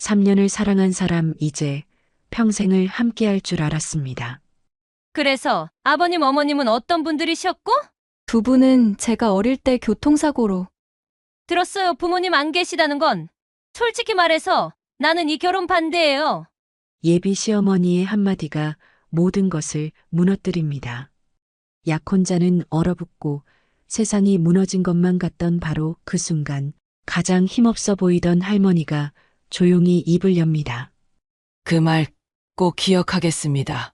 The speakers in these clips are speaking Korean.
3년을 사랑한 사람 이제 평생을 함께할 줄 알았습니다. 그래서 아버님, 어머님은 어떤 분들이셨고? 두 분은 제가 어릴 때 교통사고로 들었어요. 부모님 안 계시다는 건. 솔직히 말해서 나는 이 결혼 반대예요. 예비 시어머니의 한마디가 모든 것을 무너뜨립니다. 약혼자는 얼어붙고 세상이 무너진 것만 같던 바로 그 순간 가장 힘없어 보이던 할머니가 조용히 입을 엽니다. 그 말 꼭 기억하겠습니다.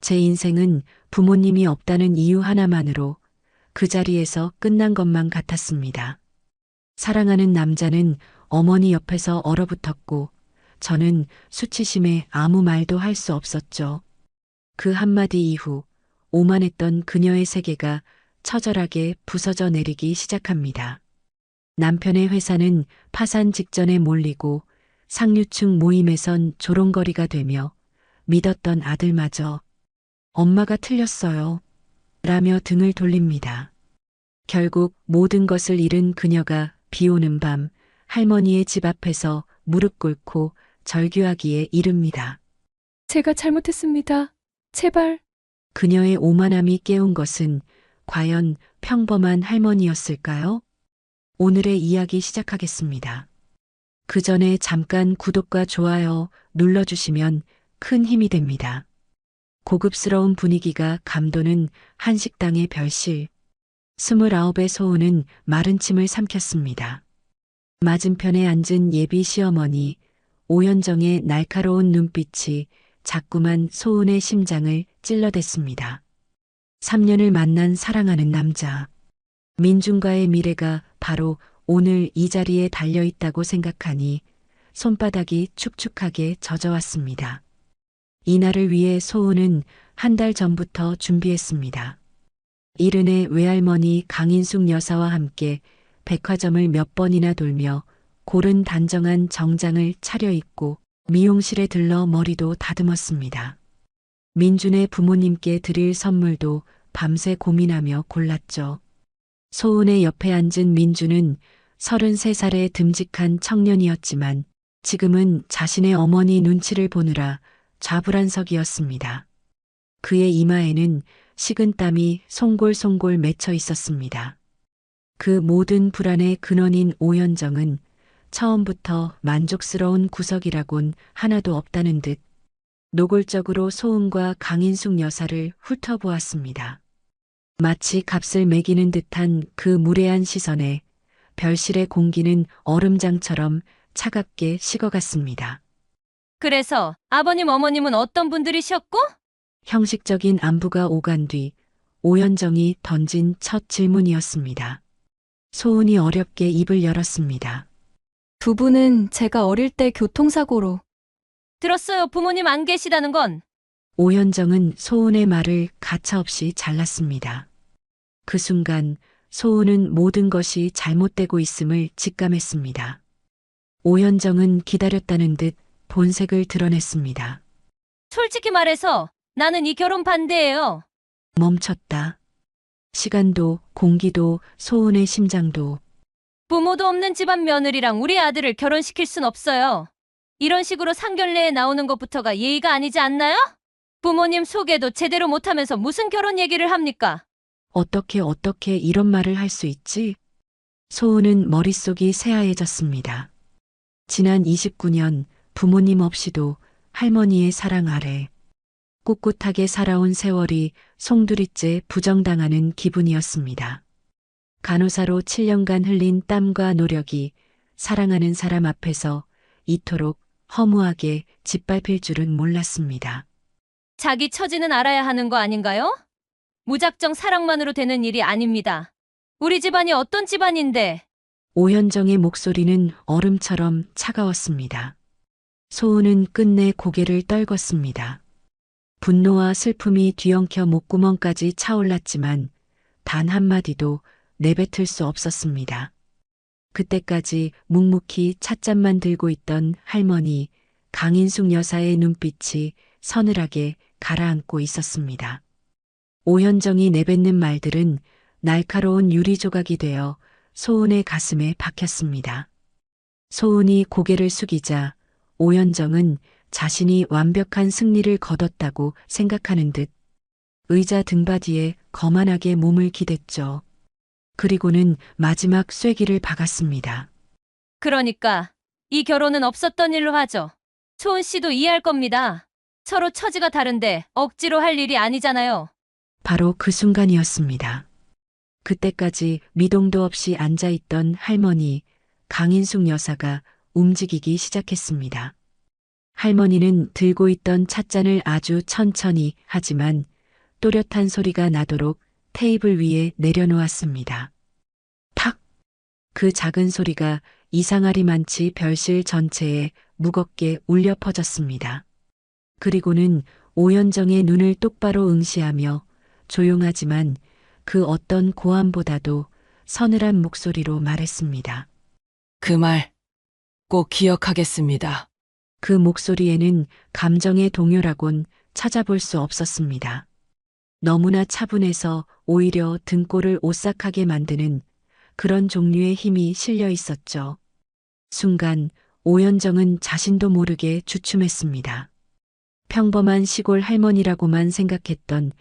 제 인생은 부모님이 없다는 이유 하나만으로 그 자리에서 끝난 것만 같았습니다. 사랑하는 남자는 어머니 옆에서 얼어붙었고 저는 수치심에 아무 말도 할 수 없었죠. 그 한마디 이후 오만했던 그녀의 세계가 처절하게 부서져 내리기 시작합니다. 남편의 회사는 파산 직전에 몰리고 상류층 모임에선 조롱거리가 되며 믿었던 아들마저 엄마가 틀렸어요. 라며 등을 돌립니다. 결국 모든 것을 잃은 그녀가 비 오는 밤 할머니의 집 앞에서 무릎 꿇고 절규하기에 이릅니다. 제가 잘못했습니다. 제발. 그녀의 오만함이 깨운 것은 과연 평범한 할머니였을까요? 오늘의 이야기 시작하겠습니다. 그 전에 잠깐 구독과 좋아요 눌러주시면 큰 힘이 됩니다. 고급스러운 분위기가 감도는 한식당의 별실. 29의 소은은 마른 침을 삼켰습니다. 맞은편에 앉은 예비 시어머니, 오현정의 날카로운 눈빛이 자꾸만 소은의 심장을 찔러댔습니다. 3년을 만난 사랑하는 남자. 민준과의 미래가 바로 오늘 이 자리에 달려있다고 생각하니 손바닥이 축축하게 젖어왔습니다. 이날을 위해 소은은 한 달 전부터 준비했습니다. 이른의 외할머니 강인숙 여사와 함께 백화점을 몇 번이나 돌며 고른 단정한 정장을 차려입고 미용실에 들러 머리도 다듬었습니다. 민준의 부모님께 드릴 선물도 밤새 고민하며 골랐죠. 소은의 옆에 앉은 민준은 33살의 듬직한 청년이었지만 지금은 자신의 어머니 눈치를 보느라 좌불안석이었습니다. 그의 이마에는 식은땀이 송골송골 맺혀 있었습니다. 그 모든 불안의 근원인 오현정은 처음부터 만족스러운 구석이라곤 하나도 없다는 듯 노골적으로 소은과 강인숙 여사를 훑어보았습니다. 마치 값을 매기는 듯한 그 무례한 시선에 별실의 공기는 얼음장처럼 차갑게 식어갔습니다. 그래서 아버님, 어머님은 어떤 분들이셨고? 형식적인 안부가 오간 뒤 오현정이 던진 첫 질문이었습니다. 소은이 어렵게 입을 열었습니다. 두 분은 제가 어릴 때 교통사고로 들었어요. 부모님 안 계시다는 건. 오현정은 소은의 말을 가차없이 잘랐습니다. 그 순간 소은은 모든 것이 잘못되고 있음을 직감했습니다. 오현정은 기다렸다는 듯 본색을 드러냈습니다. 솔직히 말해서 나는 이 결혼 반대예요. 멈췄다. 시간도 공기도 소은의 심장도 부모도 없는 집안 며느리랑 우리 아들을 결혼시킬 순 없어요. 이런 식으로 상견례에 나오는 것부터가 예의가 아니지 않나요? 부모님 소개도 제대로 못하면서 무슨 결혼 얘기를 합니까? 어떻게 이런 말을 할 수 있지? 소은은 머릿속이 새하얘졌습니다. 지난 29년 부모님 없이도 할머니의 사랑 아래 꿋꿋하게 살아온 세월이 송두리째 부정당하는 기분이었습니다. 간호사로 7년간 흘린 땀과 노력이 사랑하는 사람 앞에서 이토록 허무하게 짓밟힐 줄은 몰랐습니다. 자기 처지는 알아야 하는 거 아닌가요? 무작정 사랑만으로 되는 일이 아닙니다. 우리 집안이 어떤 집안인데. 오현정의 목소리는 얼음처럼 차가웠습니다. 소은은 끝내 고개를 떨궜습니다. 분노와 슬픔이 뒤엉켜 목구멍까지 차올랐지만 단 한마디도 내뱉을 수 없었습니다. 그때까지 묵묵히 찻잔만 들고 있던 할머니 강인숙 여사의 눈빛이 서늘하게 가라앉고 있었습니다. 오현정이 내뱉는 말들은 날카로운 유리 조각이 되어 소은의 가슴에 박혔습니다. 소은이 고개를 숙이자 오연정은 자신이 완벽한 승리를 거뒀다고 생각하는 듯 의자 등받이에 거만하게 몸을 기댔죠. 그리고는 마지막 쐐기를 박았습니다. 그러니까 이 결혼은 없었던 일로 하죠. 소은 씨도 이해할 겁니다. 서로 처지가 다른데 억지로 할 일이 아니잖아요. 바로 그 순간이었습니다. 그때까지 미동도 없이 앉아있던 할머니 강인숙 여사가 움직이기 시작했습니다. 할머니는 들고 있던 찻잔을 아주 천천히 하지만 또렷한 소리가 나도록 테이블 위에 내려놓았습니다. 탁! 그 작은 소리가 이상하리만치 별실 전체에 무겁게 울려 퍼졌습니다. 그리고는 오연정의 눈을 똑바로 응시하며 조용하지만 그 어떤 고함보다도 서늘한 목소리로 말했습니다. 그 말 꼭 기억하겠습니다. 그 목소리에는 감정의 동요라곤 찾아볼 수 없었습니다. 너무나 차분해서 오히려 등골을 오싹하게 만드는 그런 종류의 힘이 실려 있었죠. 순간 오연정은 자신도 모르게 주춤했습니다. 평범한 시골 할머니라고만 생각했던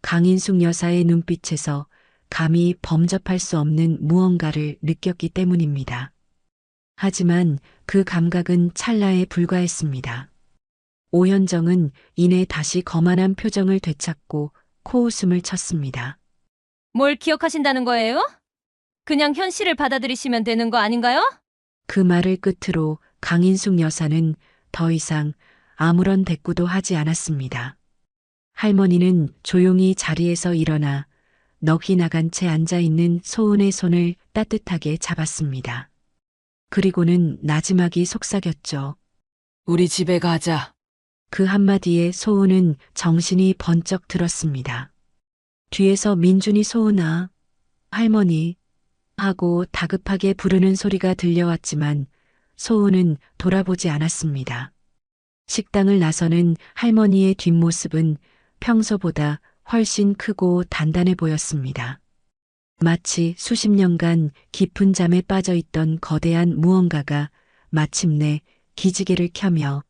강인숙 여사의 눈빛에서 감히 범접할 수 없는 무언가를 느꼈기 때문입니다. 하지만 그 감각은 찰나에 불과했습니다. 오현정은 이내 다시 거만한 표정을 되찾고 코웃음을 쳤습니다. 뭘 기억하신다는 거예요? 그냥 현실을 받아들이시면 되는 거 아닌가요? 그 말을 끝으로 강인숙 여사는 더 이상 아무런 대꾸도 하지 않았습니다. 할머니는 조용히 자리에서 일어나 넋이 나간 채 앉아있는 소은의 손을 따뜻하게 잡았습니다. 그리고는 나지막이 속삭였죠. 우리 집에 가자. 그 한마디에 소은은 정신이 번쩍 들었습니다. 뒤에서 민준이 소은아, 할머니 하고 다급하게 부르는 소리가 들려왔지만 소은은 돌아보지 않았습니다. 식당을 나서는 할머니의 뒷모습은 평소보다 훨씬 크고 단단해 보였습니다. 마치 수십 년간 깊은 잠에 빠져 있던 거대한 무언가가 마침내 기지개를 켜며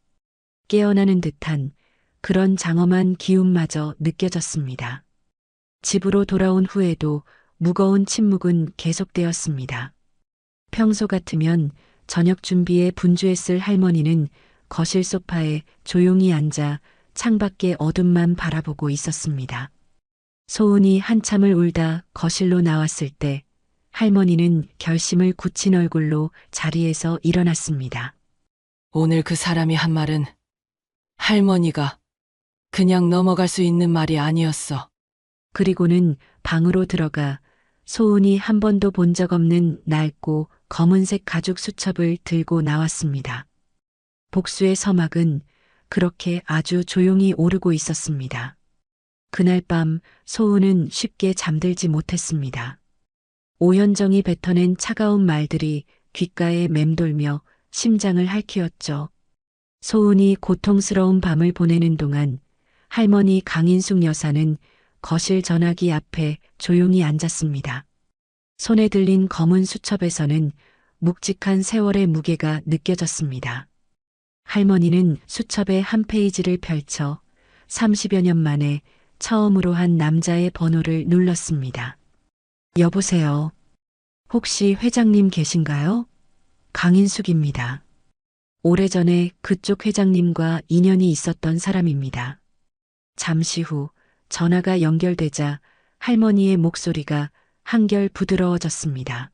깨어나는 듯한 그런 장엄한 기운마저 느껴졌습니다. 집으로 돌아온 후에도 무거운 침묵은 계속되었습니다. 평소 같으면 저녁 준비에 분주했을 할머니는 거실 소파에 조용히 앉아 창밖의 어둠만 바라보고 있었습니다. 소은이 한참을 울다 거실로 나왔을 때 할머니는 결심을 굳힌 얼굴로 자리에서 일어났습니다. 오늘 그 사람이 한 말은 할머니가 그냥 넘어갈 수 있는 말이 아니었어. 그리고는 방으로 들어가 소은이 한 번도 본 적 없는 낡고 검은색 가죽 수첩을 들고 나왔습니다. 복수의 서막은 그렇게 아주 조용히 오르고 있었습니다. 그날 밤 소은은 쉽게 잠들지 못했습니다. 오현정이 뱉어낸 차가운 말들이 귓가에 맴돌며 심장을 핥히었죠. 소은이 고통스러운 밤을 보내는 동안 할머니 강인숙 여사는 거실 전화기 앞에 조용히 앉았습니다. 손에 들린 검은 수첩에서는 묵직한 세월의 무게가 느껴졌습니다. 할머니는 수첩의 한 페이지를 펼쳐 30여 년 만에 처음으로 한 남자의 번호를 눌렀습니다. 여보세요. 혹시 회장님 계신가요? 강인숙입니다. 오래전에 그쪽 회장님과 인연이 있었던 사람입니다. 잠시 후 전화가 연결되자 할머니의 목소리가 한결 부드러워졌습니다.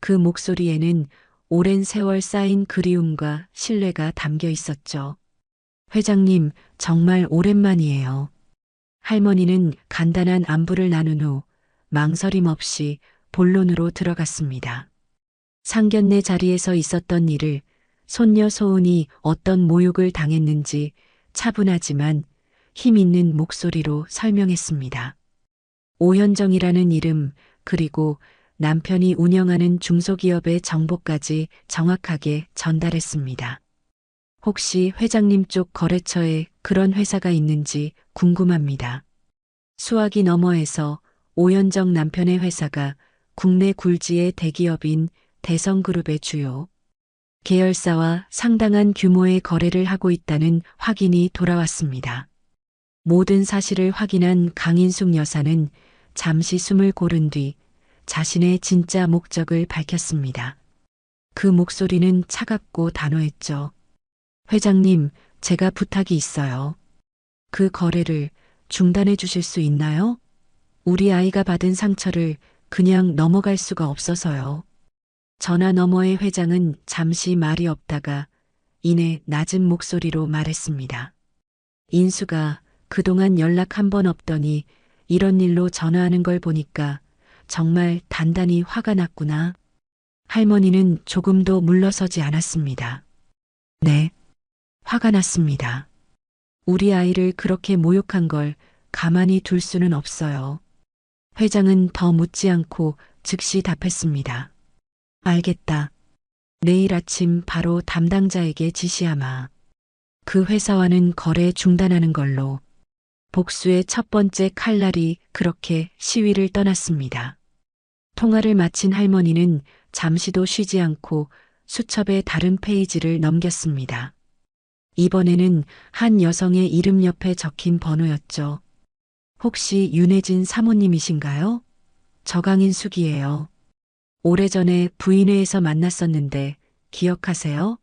그 목소리에는 오랜 세월 쌓인 그리움과 신뢰가 담겨 있었죠. 회장님, 정말 오랜만이에요. 할머니는 간단한 안부를 나눈 후 망설임 없이 본론으로 들어갔습니다. 상견례 자리에서 있었던 일을, 손녀 소은이 어떤 모욕을 당했는지 차분하지만 힘 있는 목소리로 설명했습니다. 오현정이라는 이름, 그리고 남편이 운영하는 중소기업의 정보까지 정확하게 전달했습니다. 혹시 회장님 쪽 거래처에 그런 회사가 있는지 궁금합니다. 수화기 너머에서 오현정 남편의 회사가 국내 굴지의 대기업인 대성그룹의 주요 계열사와 상당한 규모의 거래를 하고 있다는 확인이 돌아왔습니다. 모든 사실을 확인한 강인숙 여사는 잠시 숨을 고른 뒤 자신의 진짜 목적을 밝혔습니다. 그 목소리는 차갑고 단호했죠. 회장님, 제가 부탁이 있어요. 그 거래를 중단해 주실 수 있나요? 우리 아이가 받은 상처를 그냥 넘어갈 수가 없어서요. 전화 너머의 회장은 잠시 말이 없다가 이내 낮은 목소리로 말했습니다. 인수가 그동안 연락 한 번 없더니 이런 일로 전화하는 걸 보니까 정말 단단히 화가 났구나. 할머니는 조금도 물러서지 않았습니다. 네, 화가 났습니다. 우리 아이를 그렇게 모욕한 걸 가만히 둘 수는 없어요. 회장은 더 묻지 않고 즉시 답했습니다. 알겠다. 내일 아침 바로 담당자에게 지시하마. 그 회사와는 거래 중단하는 걸로. 복수의 첫 번째 칼날이 그렇게 시위를 떠났습니다. 통화를 마친 할머니는 잠시도 쉬지 않고 수첩의 다른 페이지를 넘겼습니다. 이번에는 한 여성의 이름 옆에 적힌 번호였죠. 혹시 윤혜진 사모님이신가요? 저강인 숙이에요. 오래전에 부인회에서 만났었는데 기억하세요?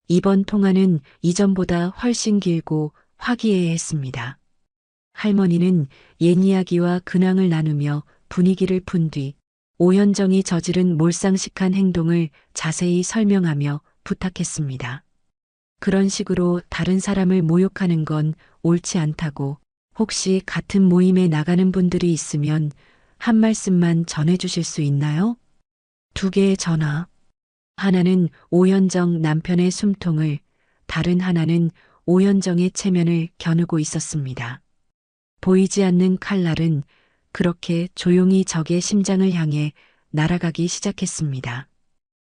이번 통화는 이전보다 훨씬 길고 화기애애했습니다. 할머니는 옛 이야기와 근황을 나누며 분위기를 푼 뒤 오현정이 저지른 몰상식한 행동을 자세히 설명하며 부탁했습니다. 그런 식으로 다른 사람을 모욕하는 건 옳지 않다고 혹시 같은 모임에 나가는 분들이 있으면 한 말씀만 전해주실 수 있나요? 2개의 전화. 하나는 오현정 남편의 숨통을, 다른 하나는 오현정의 체면을 겨누고 있었습니다. 보이지 않는 칼날은 그렇게 조용히 적의 심장을 향해 날아가기 시작했습니다.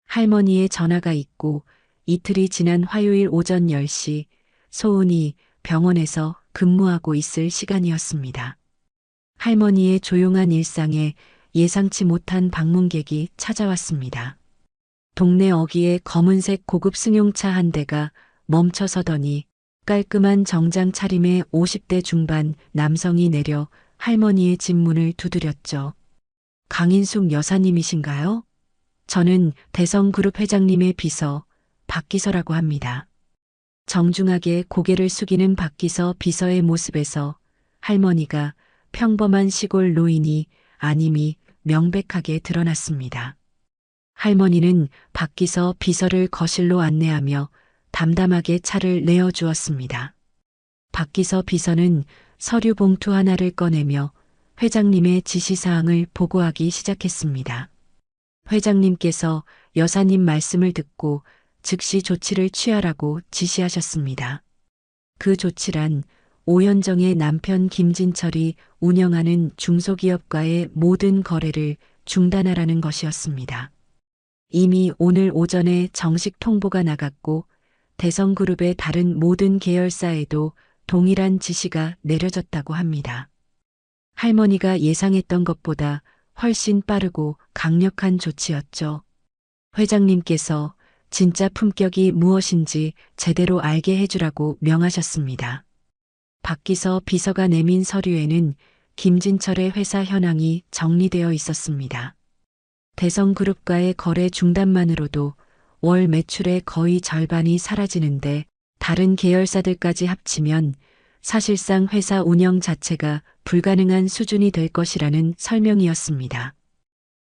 할머니의 전화가 있고 이틀이 지난 화요일 오전 10시 소은이 병원에서 근무하고 있을 시간이었습니다. 할머니의 조용한 일상에 예상치 못한 방문객이 찾아왔습니다. 동네 어귀에 검은색 고급 승용차 한 대가 멈춰서더니 깔끔한 정장 차림의 50대 중반 남성이 내려 할머니의 집 문을 두드렸죠. 강인숙 여사님이신가요? 저는 대성그룹 회장님의 비서 박기서라고 합니다. 정중하게 고개를 숙이는 박기서 비서의 모습에서 할머니가 평범한 시골 노인이 아님이 명백하게 드러났습니다. 할머니는 박기서 비서를 거실로 안내하며 담담하게 차를 내어주었습니다. 박기서 비서는 서류 봉투 하나를 꺼내며 회장님의 지시사항을 보고하기 시작했습니다. 회장님께서 여사님 말씀을 듣고 즉시 조치를 취하라고 지시하셨습니다. 그 조치란 오현정의 남편 김진철이 운영하는 중소기업과의 모든 거래를 중단하라는 것이었습니다. 이미 오늘 오전에 정식 통보가 나갔고 대성그룹의 다른 모든 계열사에도 동일한 지시가 내려졌다고 합니다. 할머니가 예상했던 것보다 훨씬 빠르고 강력한 조치였죠. 회장님께서 진짜 품격이 무엇인지 제대로 알게 해주라고 명하셨습니다. 박기서 비서가 내민 서류에는 김진철의 회사 현황이 정리되어 있었습니다. 대성그룹과의 거래 중단만으로도 월 매출의 거의 절반이 사라지는데 다른 계열사들까지 합치면 사실상 회사 운영 자체가 불가능한 수준이 될 것이라는 설명이었습니다.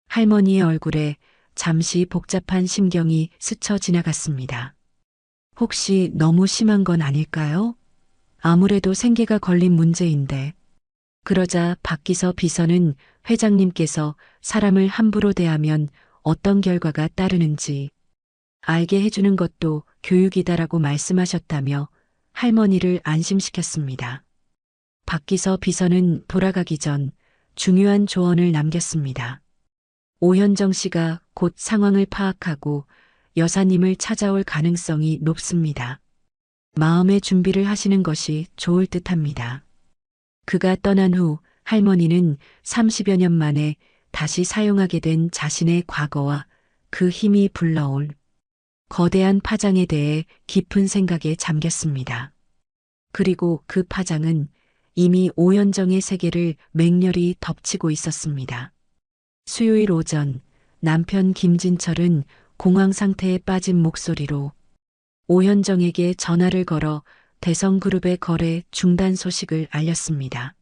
할머니의 얼굴에 잠시 복잡한 심경이 스쳐 지나갔습니다. 혹시 너무 심한 건 아닐까요? 아무래도 생계가 걸린 문제인데. 그러자 박기서 비서는 회장님께서 사람을 함부로 대하면 어떤 결과가 따르는지 알게 해주는 것도 교육이다라고 말씀하셨다며 할머니를 안심시켰습니다. 박기서 비서는 돌아가기 전 중요한 조언을 남겼습니다. 오현정 씨가 곧 상황을 파악하고 여사님을 찾아올 가능성이 높습니다. 마음의 준비를 하시는 것이 좋을 듯합니다. 그가 떠난 후 할머니는 30여 년 만에 다시 사용하게 된 자신의 과거와 그 힘이 불러올 거대한 파장에 대해 깊은 생각에 잠겼습니다. 그리고 그 파장은 이미 오현정의 세계를 맹렬히 덮치고 있었습니다. 수요일 오전 남편 김진철은 공황 상태에 빠진 목소리로 오현정에게 전화를 걸어 대성그룹의 거래 중단 소식을 알렸습니다.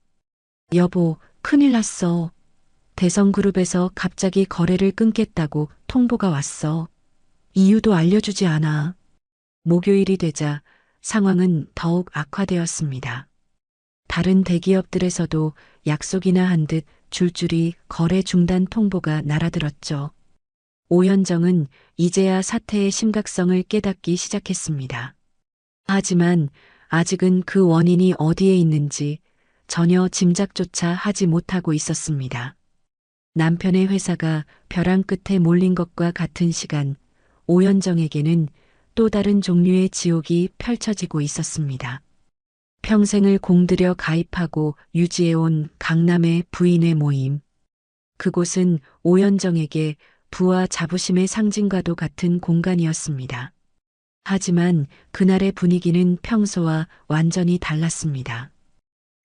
여보, 큰일 났어. 대성그룹에서 갑자기 거래를 끊겠다고 통보가 왔어. 이유도 알려주지 않아. 목요일이 되자 상황은 더욱 악화되었습니다. 다른 대기업들에서도 약속이나 한 듯 줄줄이 거래 중단 통보가 날아들었죠. 오현정은 이제야 사태의 심각성을 깨닫기 시작했습니다. 하지만 아직은 그 원인이 어디에 있는지 전혀 짐작조차 하지 못하고 있었습니다. 남편의 회사가 벼랑 끝에 몰린 것과 같은 시간, 오현정에게는 또 다른 종류의 지옥이 펼쳐지고 있었습니다. 평생을 공들여 가입하고 유지해온 강남의 부인의 모임. 그곳은 오현정에게 부와 자부심의 상징과도 같은 공간이었습니다. 하지만 그날의 분위기는 평소와 완전히 달랐습니다.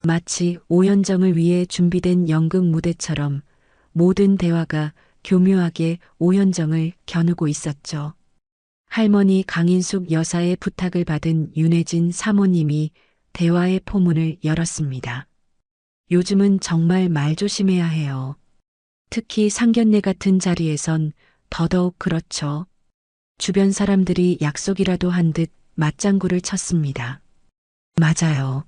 마치 오현정을 위해 준비된 연극 무대처럼 모든 대화가 교묘하게 오현정을 겨누고 있었죠. 할머니 강인숙 여사의 부탁을 받은 윤혜진 사모님이 대화의 포문을 열었습니다. 요즘은 정말 말 조심해야 해요. 특히 상견례 같은 자리에선 더더욱 그렇죠. 주변 사람들이 약속이라도 한 듯 맞장구를 쳤습니다. 맞아요.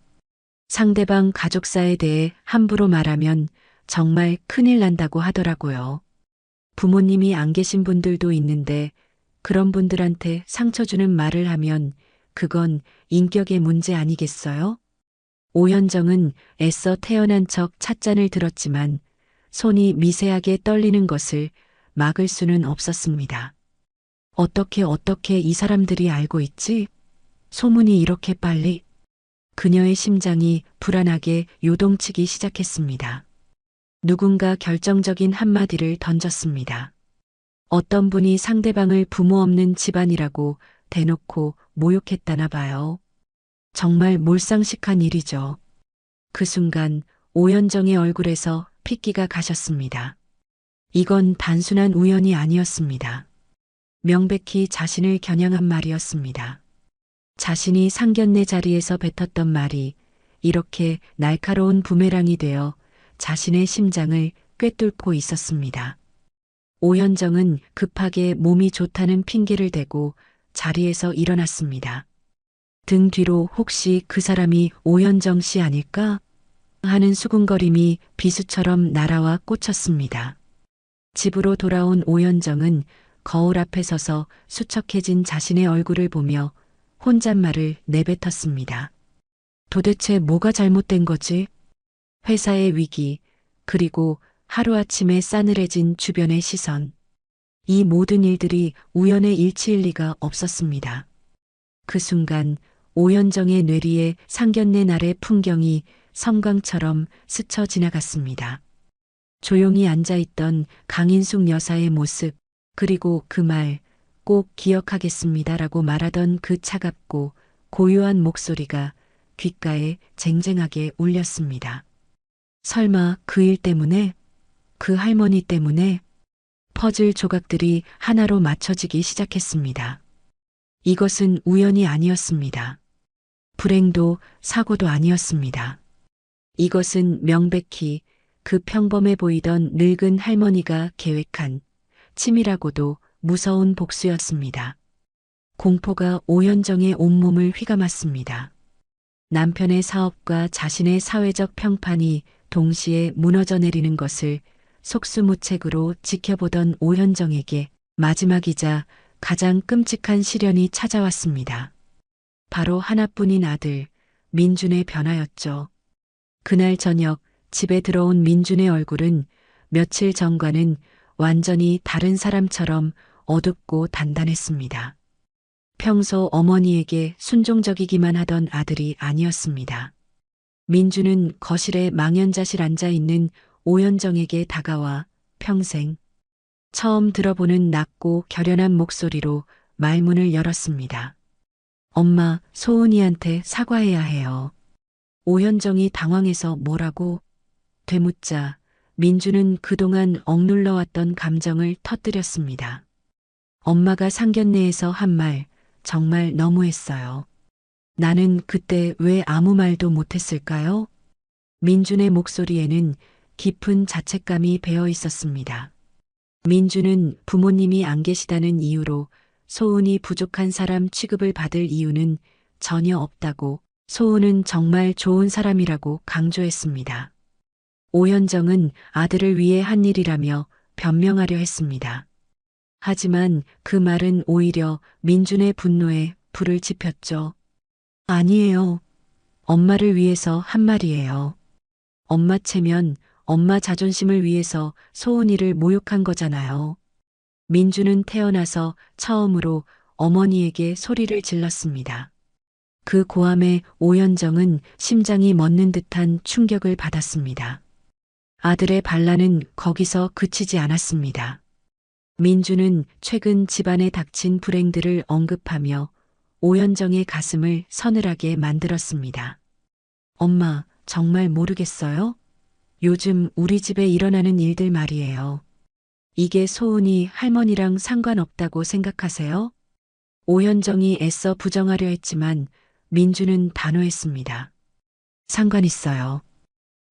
상대방 가족사에 대해 함부로 말하면 정말 큰일 난다고 하더라고요. 부모님이 안 계신 분들도 있는데 그런 분들한테 상처 주는 말을 하면 그건 인격의 문제 아니겠어요? 오현정은 애써 태어난 척 찻잔을 들었지만 손이 미세하게 떨리는 것을 막을 수는 없었습니다. 어떻게 이 사람들이 알고 있지? 소문이 이렇게 빨리? 그녀의 심장이 불안하게 요동치기 시작했습니다. 누군가 결정적인 한마디를 던졌습니다. 어떤 분이 상대방을 부모 없는 집안이라고 대놓고 모욕했다나 봐요. 정말 몰상식한 일이죠. 그 순간 오현정의 얼굴에서 핏기가 가셨습니다. 이건 단순한 우연이 아니었습니다. 명백히 자신을 겨냥한 말이었습니다. 자신이 상견례 자리에서 뱉었던 말이 이렇게 날카로운 부메랑이 되어 자신의 심장을 꿰뚫고 있었습니다. 오현정은 급하게 몸이 좋다는 핑계를 대고 자리에서 일어났습니다. 등 뒤로 혹시 그 사람이 오현정 씨 아닐까? 하는 수군거림이 비수처럼 날아와 꽂혔습니다. 집으로 돌아온 오현정은 거울 앞에 서서 수척해진 자신의 얼굴을 보며 혼잣말을 내뱉었습니다. 도대체 뭐가 잘못된 거지? 회사의 위기, 그리고 하루아침에 싸늘해진 주변의 시선. 이 모든 일들이 우연의 일치일 리가 없었습니다. 그 순간 오현정의 뇌리에 상견례 날의 풍경이 섬광처럼 스쳐 지나갔습니다. 조용히 앉아있던 강인숙 여사의 모습, 그리고 그 말, 꼭 기억하겠습니다라고 말하던 그 차갑고 고요한 목소리가 귓가에 쟁쟁하게 울렸습니다. 설마 그 일 때문에? 그 할머니 때문에? 퍼즐 조각들이 하나로 맞춰지기 시작했습니다. 이것은 우연이 아니었습니다. 불행도 사고도 아니었습니다. 이것은 명백히 그 평범해 보이던 늙은 할머니가 계획한 치밀하고도 무서운 복수였습니다. 공포가 오현정의 온몸을 휘감았습니다. 남편의 사업과 자신의 사회적 평판이 동시에 무너져 내리는 것을 속수무책으로 지켜보던 오현정에게 마지막이자 가장 끔찍한 시련이 찾아왔습니다. 바로 하나뿐인 아들, 민준의 변화였죠. 그날 저녁 집에 들어온 민준의 얼굴은 며칠 전과는 완전히 다른 사람처럼 어둡고 단단했습니다. 평소 어머니에게 순종적이기만 하던 아들이 아니었습니다. 민준은 거실에 망연자실 앉아있는 오현정에게 다가와 평생 처음 들어보는 낮고 결연한 목소리로 말문을 열었습니다. 엄마, 소은이한테 사과해야 해요. 오현정이 당황해서 뭐라고 되묻자 민주는 그동안 억눌러왔던 감정을 터뜨렸습니다. 엄마가 상견례에서 한 말 정말 너무했어요. 나는 그때 왜 아무 말도 못했을까요? 민준의 목소리에는 깊은 자책감이 배어 있었습니다. 민주는 부모님이 안 계시다는 이유로 소은이 부족한 사람 취급을 받을 이유는 전혀 없다고, 소은은 정말 좋은 사람이라고 강조했습니다. 오현정은 아들을 위해 한 일이라며 변명하려 했습니다. 하지만 그 말은 오히려 민준의 분노에 불을 지폈죠. 아니에요. 엄마를 위해서 한 말이에요. 엄마 체면, 엄마 자존심을 위해서 소은이를 모욕한 거잖아요. 민주는 태어나서 처음으로 어머니에게 소리를 질렀습니다. 그 고함에 오현정은 심장이 멎는 듯한 충격을 받았습니다. 아들의 반란은 거기서 그치지 않았습니다. 민주는 최근 집안에 닥친 불행들을 언급하며 오현정의 가슴을 서늘하게 만들었습니다. 엄마, 정말 모르겠어요? 요즘 우리 집에 일어나는 일들 말이에요. 이게 소은이 할머니랑 상관없다고 생각하세요? 오현정이 애써 부정하려 했지만 민주는 단호했습니다. 상관 있어요.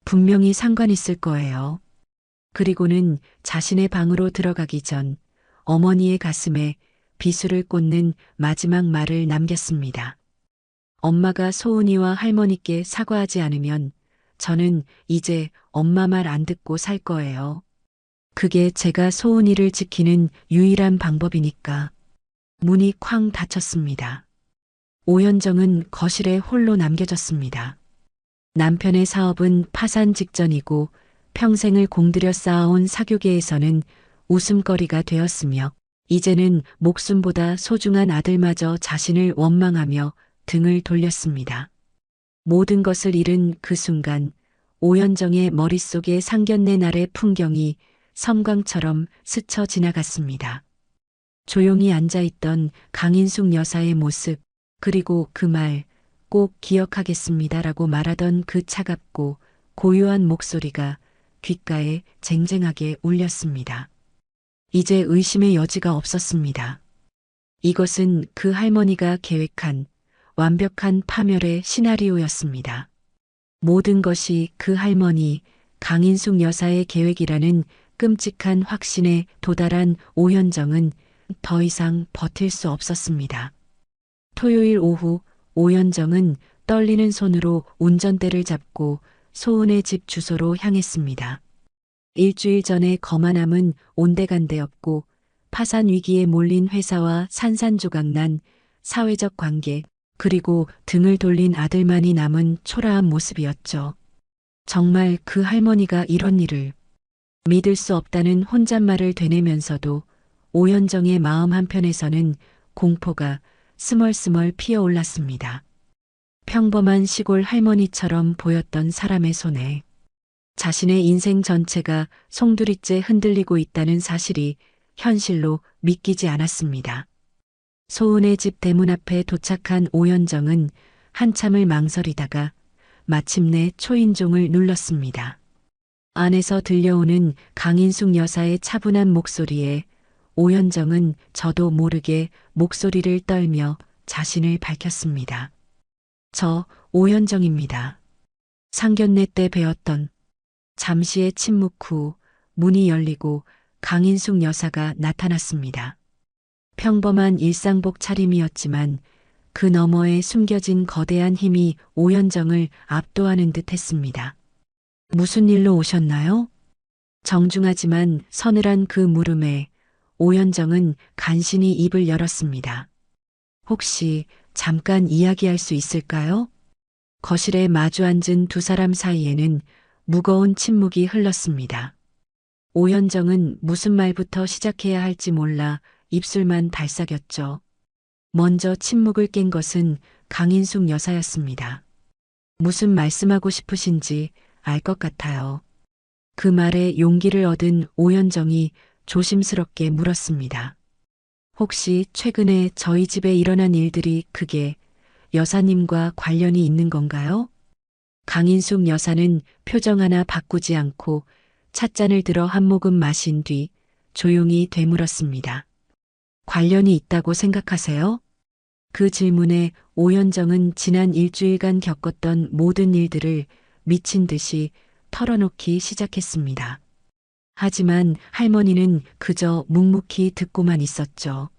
분명히 상관 있을 거예요. 그리고는 자신의 방으로 들어가기 전 어머니의 가슴에 비수를 꽂는 마지막 말을 남겼습니다. 엄마가 소은이와 할머니께 사과하지 않으면 저는 이제 엄마 말 안 듣고 살 거예요. 그게 제가 소은이를 지키는 유일한 방법이니까. 문이 쾅 닫혔습니다. 오현정은 거실에 홀로 남겨졌습니다. 남편의 사업은 파산 직전이고 평생을 공들여 쌓아온 사교계에서는 웃음거리가 되었으며 이제는 목숨보다 소중한 아들마저 자신을 원망하며 등을 돌렸습니다. 모든 것을 잃은 그 순간 오현정의 머릿속에 상견례 날의 풍경이 섬광처럼 스쳐 지나갔습니다. 조용히 앉아있던 강인숙 여사의 모습, 그리고 그 말, 꼭 기억하겠습니다라고 말하던 그 차갑고 고요한 목소리가 귓가에 쟁쟁하게 울렸습니다. 이제 의심의 여지가 없었습니다. 이것은 그 할머니가 계획한 완벽한 파멸의 시나리오였습니다. 모든 것이 그 할머니, 강인숙 여사의 계획이라는 끔찍한 확신에 도달한 오현정은 더 이상 버틸 수 없었습니다. 토요일 오후 오현정은 떨리는 손으로 운전대를 잡고 소은의 집 주소로 향했습니다. 일주일 전에 거만함은 온데간데 없고 파산 위기에 몰린 회사와 산산조각난 사회적 관계, 그리고 등을 돌린 아들만이 남은 초라한 모습이었죠. 정말 그 할머니가 이런 일을 믿을 수 없다는 혼잣말을 되뇌면서도 오현정의 마음 한편에서는 공포가 스멀스멀 피어올랐습니다. 평범한 시골 할머니처럼 보였던 사람의 손에 자신의 인생 전체가 송두리째 흔들리고 있다는 사실이 현실로 믿기지 않았습니다. 소은의 집 대문 앞에 도착한 오현정은 한참을 망설이다가 마침내 초인종을 눌렀습니다. 안에서 들려오는 강인숙 여사의 차분한 목소리에 오현정은 저도 모르게 목소리를 떨며 자신을 밝혔습니다. 저 오현정입니다. 상견례 때 배웠던. 잠시의 침묵 후 문이 열리고 강인숙 여사가 나타났습니다. 평범한 일상복 차림이었지만 그 너머에 숨겨진 거대한 힘이 오현정을 압도하는 듯 했습니다. 무슨 일로 오셨나요? 정중하지만 서늘한 그 물음에 오현정은 간신히 입을 열었습니다. 혹시 잠깐 이야기할 수 있을까요? 거실에 마주 앉은 두 사람 사이에는 무거운 침묵이 흘렀습니다. 오현정은 무슨 말부터 시작해야 할지 몰라 입술만 발싹였죠. 먼저 침묵을 깬 것은 강인숙 여사였습니다. 무슨 말씀하고 싶으신지 알 것 같아요. 그 말에 용기를 얻은 오현정이 조심스럽게 물었습니다. 혹시 최근에 저희 집에 일어난 일들이 그게 여사님과 관련이 있는 건가요? 강인숙 여사는 표정 하나 바꾸지 않고 찻잔을 들어 한 모금 마신 뒤 조용히 되물었습니다. 관련이 있다고 생각하세요? 그 질문에 오현정은 지난 일주일간 겪었던 모든 일들을 미친 듯이 털어놓기 시작했습니다. 하지만 할머니는 그저 묵묵히 듣고만 있었죠.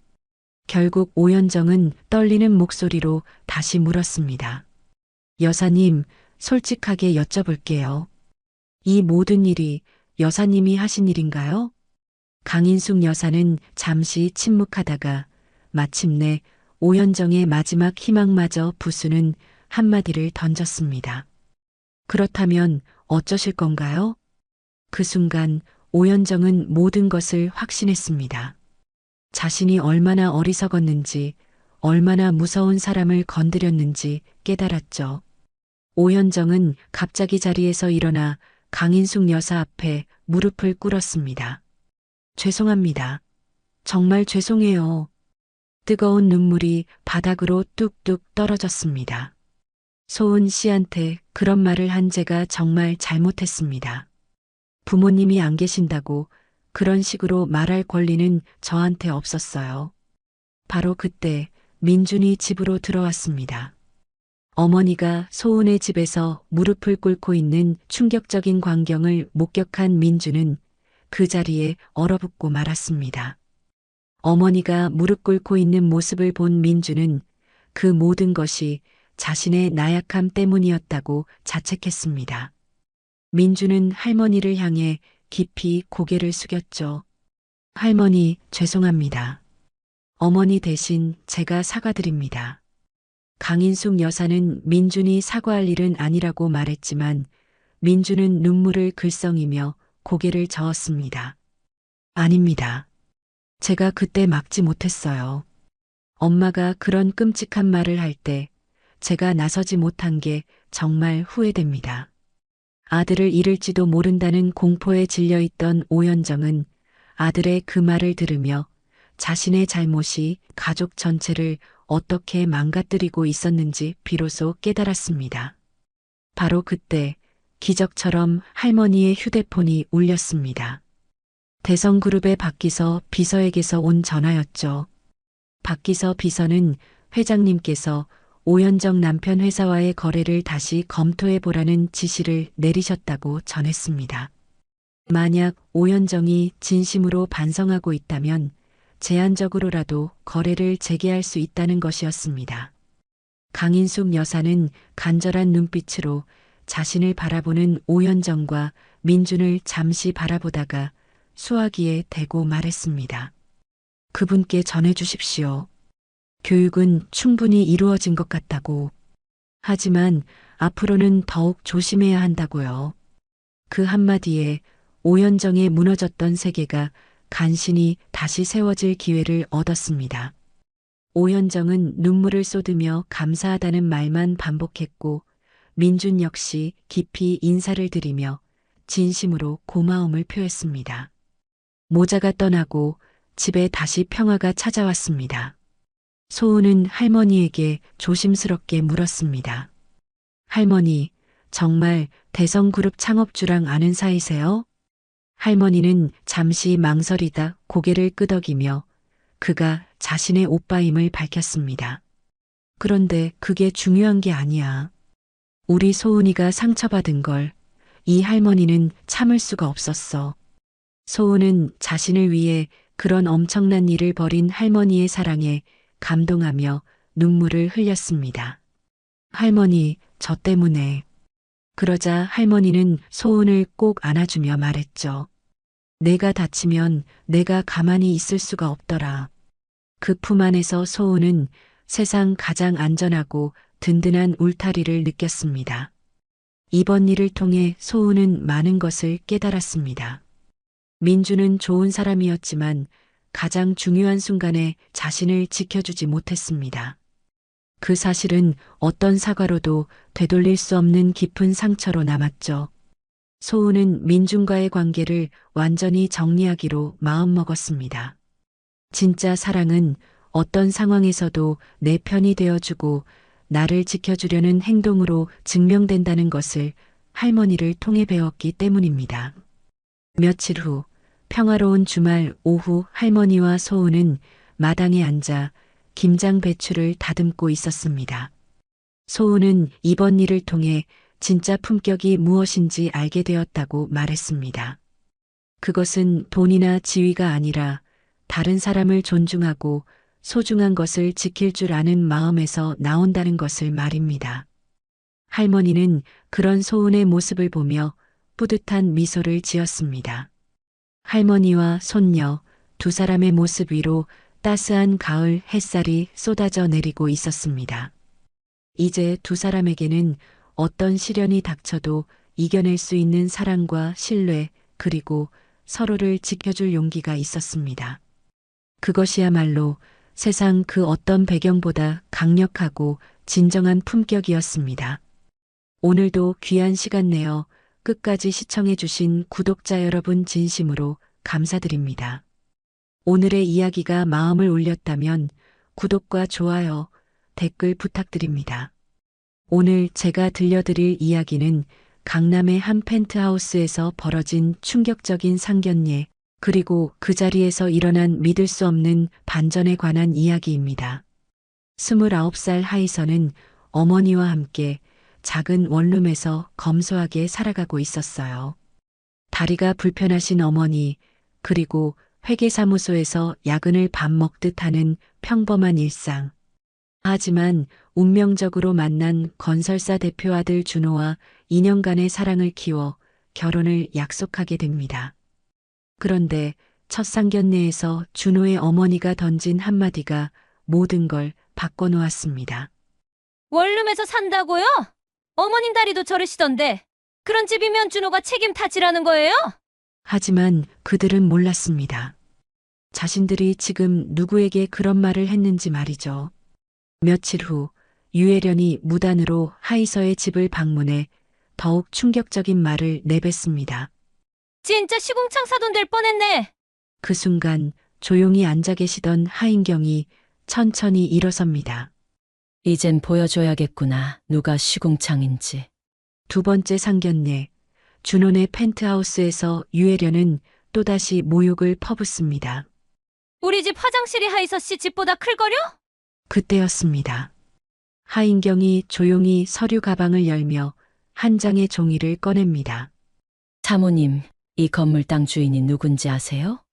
결국 오현정은 떨리는 목소리로 다시 물었습니다. 여사님, 솔직하게 여쭤볼게요. 이 모든 일이 여사님이 하신 일인가요? 강인숙 여사는 잠시 침묵하다가 마침내 오현정의 마지막 희망마저 부수는 한마디를 던졌습니다. 그렇다면 어쩌실 건가요? 그 순간 오현정은 모든 것을 확신했습니다. 자신이 얼마나 어리석었는지, 얼마나 무서운 사람을 건드렸는지 깨달았죠. 오현정은 갑자기 자리에서 일어나 강인숙 여사 앞에 무릎을 꿇었습니다. 죄송합니다. 정말 죄송해요. 뜨거운 눈물이 바닥으로 뚝뚝 떨어졌습니다. 소은 씨한테 그런 말을 한 제가 정말 잘못했습니다. 부모님이 안 계신다고 그런 식으로 말할 권리는 저한테 없었어요. 바로 그때 민준이 집으로 들어왔습니다. 어머니가 소은의 집에서 무릎을 꿇고 있는 충격적인 광경을 목격한 민준은 그 자리에 얼어붙고 말았습니다. 어머니가 무릎 꿇고 있는 모습을 본 민준은 그 모든 것이 자신의 나약함 때문이었다고 자책했습니다. 민준은 할머니를 향해 깊이 고개를 숙였죠. 할머니, 죄송합니다. 어머니 대신 제가 사과드립니다. 강인숙 여사는 민준이 사과할 일은 아니라고 말했지만 민준은 눈물을 글썽이며 고개를 저었습니다. 아닙니다. 제가 그때 막지 못했어요. 엄마가 그런 끔찍한 말을 할 때 제가 나서지 못한 게 정말 후회됩니다. 아들을 잃을지도 모른다는 공포에 질려있던 오현정은 아들의 그 말을 들으며 자신의 잘못이 가족 전체를 어떻게 망가뜨리고 있었는지 비로소 깨달았습니다. 바로 그때 기적처럼 할머니의 휴대폰이 울렸습니다. 대성그룹의 박기서 비서에게서 온 전화였죠. 박기서 비서는 회장님께서 오현정 남편 회사와의 거래를 다시 검토해 보라는 지시를 내리셨다고 전했습니다. 만약 오현정이 진심으로 반성하고 있다면 제한적으로라도 거래를 재개할 수 있다는 것이었습니다. 강인숙 여사는 간절한 눈빛으로 자신을 바라보는 오현정과 민준을 잠시 바라보다가 수화기에 대고 말했습니다. 그분께 전해주십시오. 교육은 충분히 이루어진 것 같다고. 하지만 앞으로는 더욱 조심해야 한다고요. 그 한마디에 오현정의 무너졌던 세계가 간신히 다시 세워질 기회를 얻었습니다. 오현정은 눈물을 쏟으며 감사하다는 말만 반복했고 민준 역시 깊이 인사를 드리며 진심으로 고마움을 표했습니다. 모자가 떠나고 집에 다시 평화가 찾아왔습니다. 소은은 할머니에게 조심스럽게 물었습니다. 할머니, 정말 대성그룹 창업주랑 아는 사이세요? 할머니는 잠시 망설이다 고개를 끄덕이며 그가 자신의 오빠임을 밝혔습니다. 그런데 그게 중요한 게 아니야. 우리 소은이가 상처받은 걸 이 할머니는 참을 수가 없었어. 소은은 자신을 위해 그런 엄청난 일을 벌인 할머니의 사랑에 감동하며 눈물을 흘렸습니다. 할머니, 저 때문에. 그러자 할머니는 소은을 꼭 안아주며 말했죠. 내가 다치면 내가 가만히 있을 수가 없더라. 그 품 안에서 소은은 세상 가장 안전하고 든든한 울타리를 느꼈습니다. 이번 일을 통해 소은은 많은 것을 깨달았습니다. 민주는 좋은 사람이었지만 가장 중요한 순간에 자신을 지켜주지 못했습니다. 그 사실은 어떤 사과로도 되돌릴 수 없는 깊은 상처로 남았죠. 소은은 민준과의 관계를 완전히 정리하기로 마음먹었습니다. 진짜 사랑은 어떤 상황에서도 내 편이 되어주고 나를 지켜주려는 행동으로 증명된다는 것을 할머니를 통해 배웠기 때문입니다. 며칠 후 평화로운 주말 오후 할머니와 소은은 마당에 앉아 김장 배추를 다듬고 있었습니다. 소은은 이번 일을 통해 진짜 품격이 무엇인지 알게 되었다고 말했습니다. 그것은 돈이나 지위가 아니라 다른 사람을 존중하고 소중한 것을 지킬 줄 아는 마음에서 나온다는 것을 말입니다. 할머니는 그런 소은의 모습을 보며 뿌듯한 미소를 지었습니다. 할머니와 손녀 두 사람의 모습 위로 따스한 가을 햇살이 쏟아져 내리고 있었습니다. 이제 두 사람에게는 어떤 시련이 닥쳐도 이겨낼 수 있는 사랑과 신뢰 그리고 서로를 지켜줄 용기가 있었습니다. 그것이야말로 세상 그 어떤 배경보다 강력하고 진정한 품격이었습니다. 오늘도 귀한 시간 내어 끝까지 시청해주신 구독자 여러분 진심으로 감사드립니다. 오늘의 이야기가 마음을 울렸다면 구독과 좋아요, 댓글 부탁드립니다. 오늘 제가 들려드릴 이야기는 강남의 한 펜트하우스에서 벌어진 충격적인 상견례, 그리고 그 자리에서 일어난 믿을 수 없는 반전에 관한 이야기입니다. 29살 하이선은 어머니와 함께 작은 원룸에서 검소하게 살아가고 있었어요. 다리가 불편하신 어머니, 그리고 회계사무소에서 야근을 밥 먹듯 하는 평범한 일상. 하지만 운명적으로 만난 건설사 대표 아들 준호와 2년간의 사랑을 키워 결혼을 약속하게 됩니다. 그런데 첫 상견례에서 준호의 어머니가 던진 한마디가 모든 걸 바꿔놓았습니다. 원룸에서 산다고요? 어머님 다리도 저르시던데 그런 집이면 준호가 책임 탓이라는 거예요? 하지만 그들은 몰랐습니다. 자신들이 지금 누구에게 그런 말을 했는지 말이죠. 며칠 후 유혜련이 무단으로 하이서의 집을 방문해 더욱 충격적인 말을 내뱉습니다. 진짜 시궁창 사돈 될 뻔했네. 그 순간 조용히 앉아 계시던 하인경이 천천히 일어섭니다. 이젠 보여줘야겠구나. 누가 시궁창인지. 두 번째 상견례, 준혼의 펜트하우스에서 유혜련은 또다시 모욕을 퍼붓습니다. 우리 집 화장실이 하이서 씨 집보다 클거려? 그때였습니다. 하인경이 조용히 서류 가방을 열며 한 장의 종이를 꺼냅니다. 사모님, 이 건물 땅 주인이 누군지 아세요?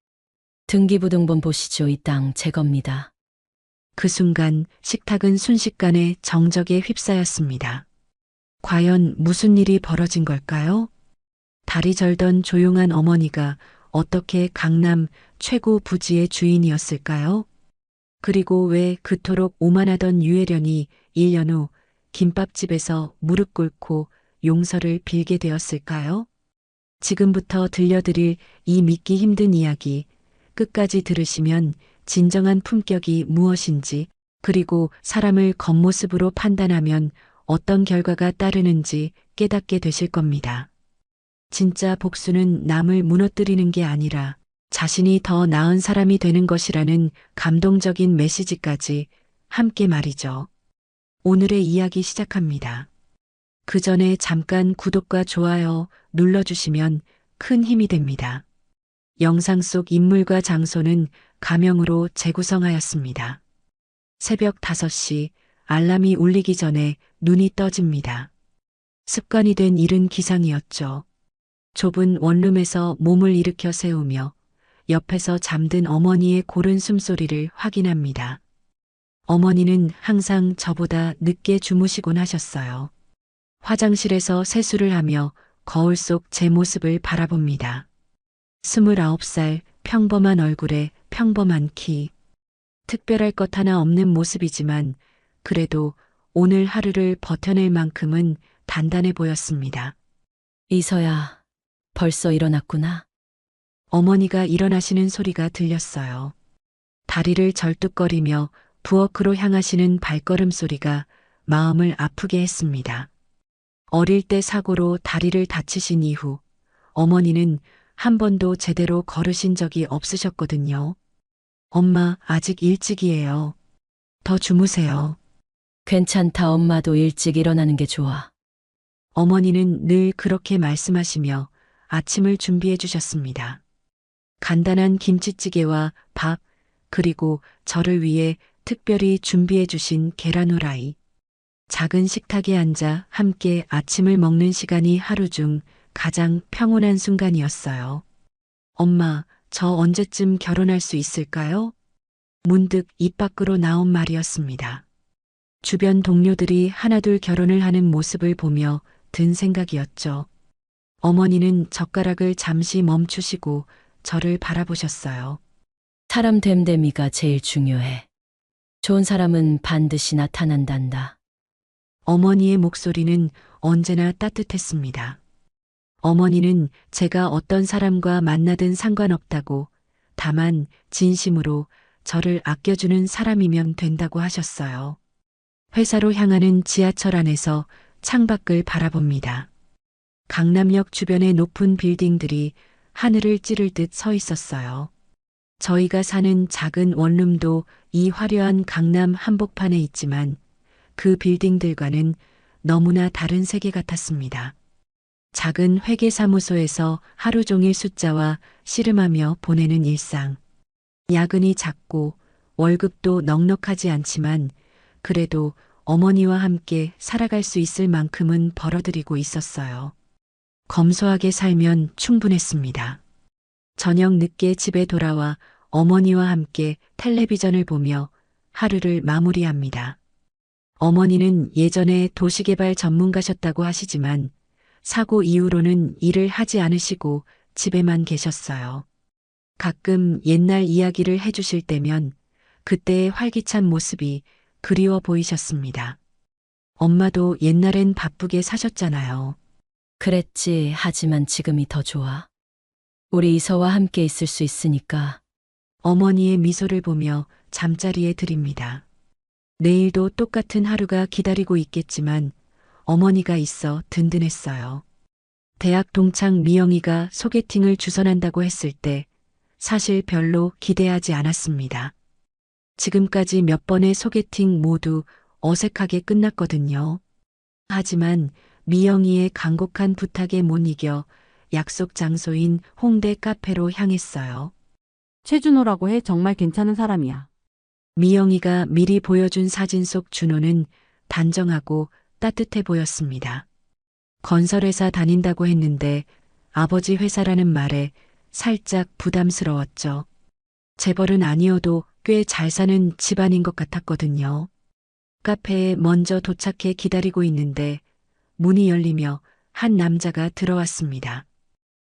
등기부등본 보시죠. 이 땅 제 겁니다. 그 순간 식탁은 순식간에 정적에 휩싸였습니다. 과연 무슨 일이 벌어진 걸까요? 다리 절던 조용한 어머니가 어떻게 강남 최고 부지의 주인이었을까요? 그리고 왜 그토록 오만하던 유혜련이 1년 후 김밥집에서 무릎 꿇고 용서를 빌게 되었을까요? 지금부터 들려드릴 이 믿기 힘든 이야기, 끝까지 들으시면 진정한 품격이 무엇인지, 그리고 사람을 겉모습으로 판단하면 어떤 결과가 따르는지 깨닫게 되실 겁니다. 진짜 복수는 남을 무너뜨리는 게 아니라 자신이 더 나은 사람이 되는 것이라는 감동적인 메시지까지 함께 말이죠. 오늘의 이야기 시작합니다. 그 전에 잠깐 구독과 좋아요 눌러주시면 큰 힘이 됩니다. 영상 속 인물과 장소는 가명으로 재구성하였습니다. 새벽 5시 알람이 울리기 전에 눈이 떠집니다. 습관이 된 이른 기상이었죠. 좁은 원룸에서 몸을 일으켜 세우며 옆에서 잠든 어머니의 고른 숨소리를 확인합니다. 어머니는 항상 저보다 늦게 주무시곤 하셨어요. 화장실에서 세수를 하며 거울 속 제 모습을 바라봅니다. 29살 평범한 얼굴에 평범한 키. 특별할 것 하나 없는 모습이지만 그래도 오늘 하루를 버텨낼 만큼은 단단해 보였습니다. 이서야, 벌써 일어났구나. 어머니가 일어나시는 소리가 들렸어요. 다리를 절뚝거리며 부엌으로 향하시는 발걸음 소리가 마음을 아프게 했습니다. 어릴 때 사고로 다리를 다치신 이후 어머니는 한 번도 제대로 걸으신 적이 없으셨거든요. 엄마, 아직 일찍이에요. 더 주무세요. 괜찮다. 엄마도 일찍 일어나는 게 좋아. 어머니는 늘 그렇게 말씀하시며 아침을 준비해 주셨습니다. 간단한 김치찌개와 밥, 그리고 저를 위해 특별히 준비해 주신 계란 후라이. 작은 식탁에 앉아 함께 아침을 먹는 시간이 하루 중 가장 평온한 순간이었어요. 엄마, 저 언제쯤 결혼할 수 있을까요? 문득 입 밖으로 나온 말이었습니다. 주변 동료들이 하나둘 결혼을 하는 모습을 보며 든 생각이었죠. 어머니는 젓가락을 잠시 멈추시고 저를 바라보셨어요. 사람 됨됨이가 제일 중요해. 좋은 사람은 반드시 나타난단다. 어머니의 목소리는 언제나 따뜻했습니다. 어머니는 제가 어떤 사람과 만나든 상관없다고, 다만 진심으로 저를 아껴주는 사람이면 된다고 하셨어요. 회사로 향하는 지하철 안에서 창밖을 바라봅니다. 강남역 주변의 높은 빌딩들이 하늘을 찌를 듯 서 있었어요. 저희가 사는 작은 원룸도 이 화려한 강남 한복판에 있지만 그 빌딩들과는 너무나 다른 세계 같았습니다. 작은 회계사무소에서 하루 종일 숫자와 씨름하며 보내는 일상. 야근이 작고 월급도 넉넉하지 않지만 그래도 어머니와 함께 살아갈 수 있을 만큼은 벌어들이고 있었어요. 검소하게 살면 충분했습니다. 저녁 늦게 집에 돌아와 어머니와 함께 텔레비전을 보며 하루를 마무리합니다. 어머니는 예전에 도시개발 전문가셨다고 하시지만 사고 이후로는 일을 하지 않으시고 집에만 계셨어요. 가끔 옛날 이야기를 해주실 때면 그때의 활기찬 모습이 그리워 보이셨습니다. 엄마도 옛날엔 바쁘게 사셨잖아요. 그랬지. 하지만 지금이 더 좋아. 우리 이서와 함께 있을 수 있으니까. 어머니의 미소를 보며 잠자리에 들입니다. 내일도 똑같은 하루가 기다리고 있겠지만 어머니가 있어 든든했어요. 대학 동창 미영이가 소개팅을 주선한다고 했을 때 사실 별로 기대하지 않았습니다. 지금까지 몇 번의 소개팅 모두 어색하게 끝났거든요. 하지만 미영이의 간곡한 부탁에 못 이겨 약속 장소인 홍대 카페로 향했어요. 최준호라고 해. 정말 괜찮은 사람이야. 미영이가 미리 보여준 사진 속 준호는 단정하고 따뜻해 보였습니다. 건설회사 다닌다고 했는데 아버지 회사라는 말에 살짝 부담스러웠죠. 재벌은 아니어도 꽤 잘 사는 집안인 것 같았거든요. 카페에 먼저 도착해 기다리고 있는데 문이 열리며 한 남자가 들어왔습니다.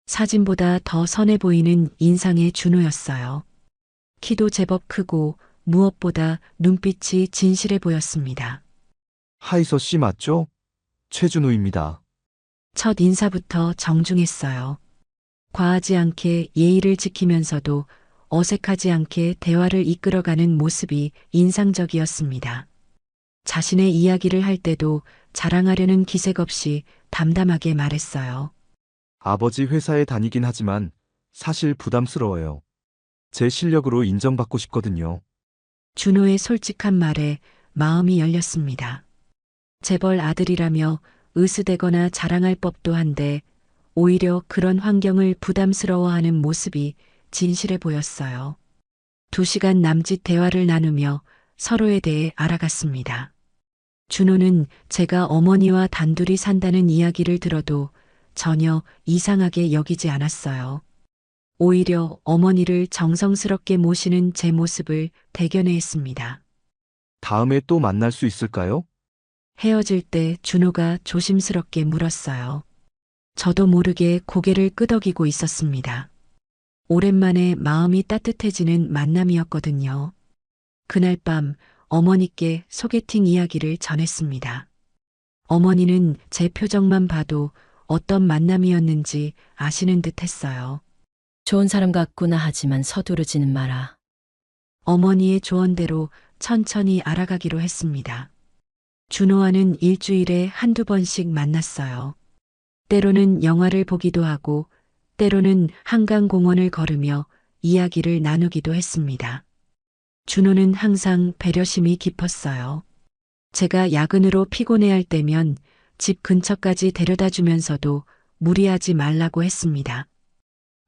사진보다 더 선해 보이는 인상의 준호였어요. 키도 제법 크고 무엇보다 눈빛이 진실해 보였습니다. 하이서 씨 맞죠? 최준우입니다. 첫 인사부터 정중했어요. 과하지 않게 예의를 지키면서도 어색하지 않게 대화를 이끌어가는 모습이 인상적이었습니다. 자신의 이야기를 할 때도 자랑하려는 기색 없이 담담하게 말했어요. 아버지 회사에 다니긴 하지만 사실 부담스러워요. 제 실력으로 인정받고 싶거든요. 준호의 솔직한 말에 마음이 열렸습니다. 재벌 아들이라며 으스대거나 자랑할 법도 한데 오히려 그런 환경을 부담스러워하는 모습이 진실해 보였어요. 2시간 남짓 대화를 나누며 서로에 대해 알아갔습니다. 준호는 제가 어머니와 단둘이 산다는 이야기를 들어도 전혀 이상하게 여기지 않았어요. 오히려 어머니를 정성스럽게 모시는 제 모습을 대견해했습니다. 다음에 또 만날 수 있을까요? 헤어질 때 준호가 조심스럽게 물었어요. 저도 모르게 고개를 끄덕이고 있었습니다. 오랜만에 마음이 따뜻해지는 만남이었거든요. 그날 밤 어머니께 소개팅 이야기를 전했습니다. 어머니는 제 표정만 봐도 어떤 만남이었는지 아시는 듯 했어요. 좋은 사람 같구나. 하지만 서두르지는 마라. 어머니의 조언대로 천천히 알아가기로 했습니다. 준호와는 일주일에 한두 번씩 만났어요. 때로는 영화를 보기도 하고 때로는 한강공원을 걸으며 이야기를 나누기도 했습니다. 준호는 항상 배려심이 깊었어요. 제가 야근으로 피곤해할 때면 집 근처까지 데려다 주면서도 무리하지 말라고 했습니다.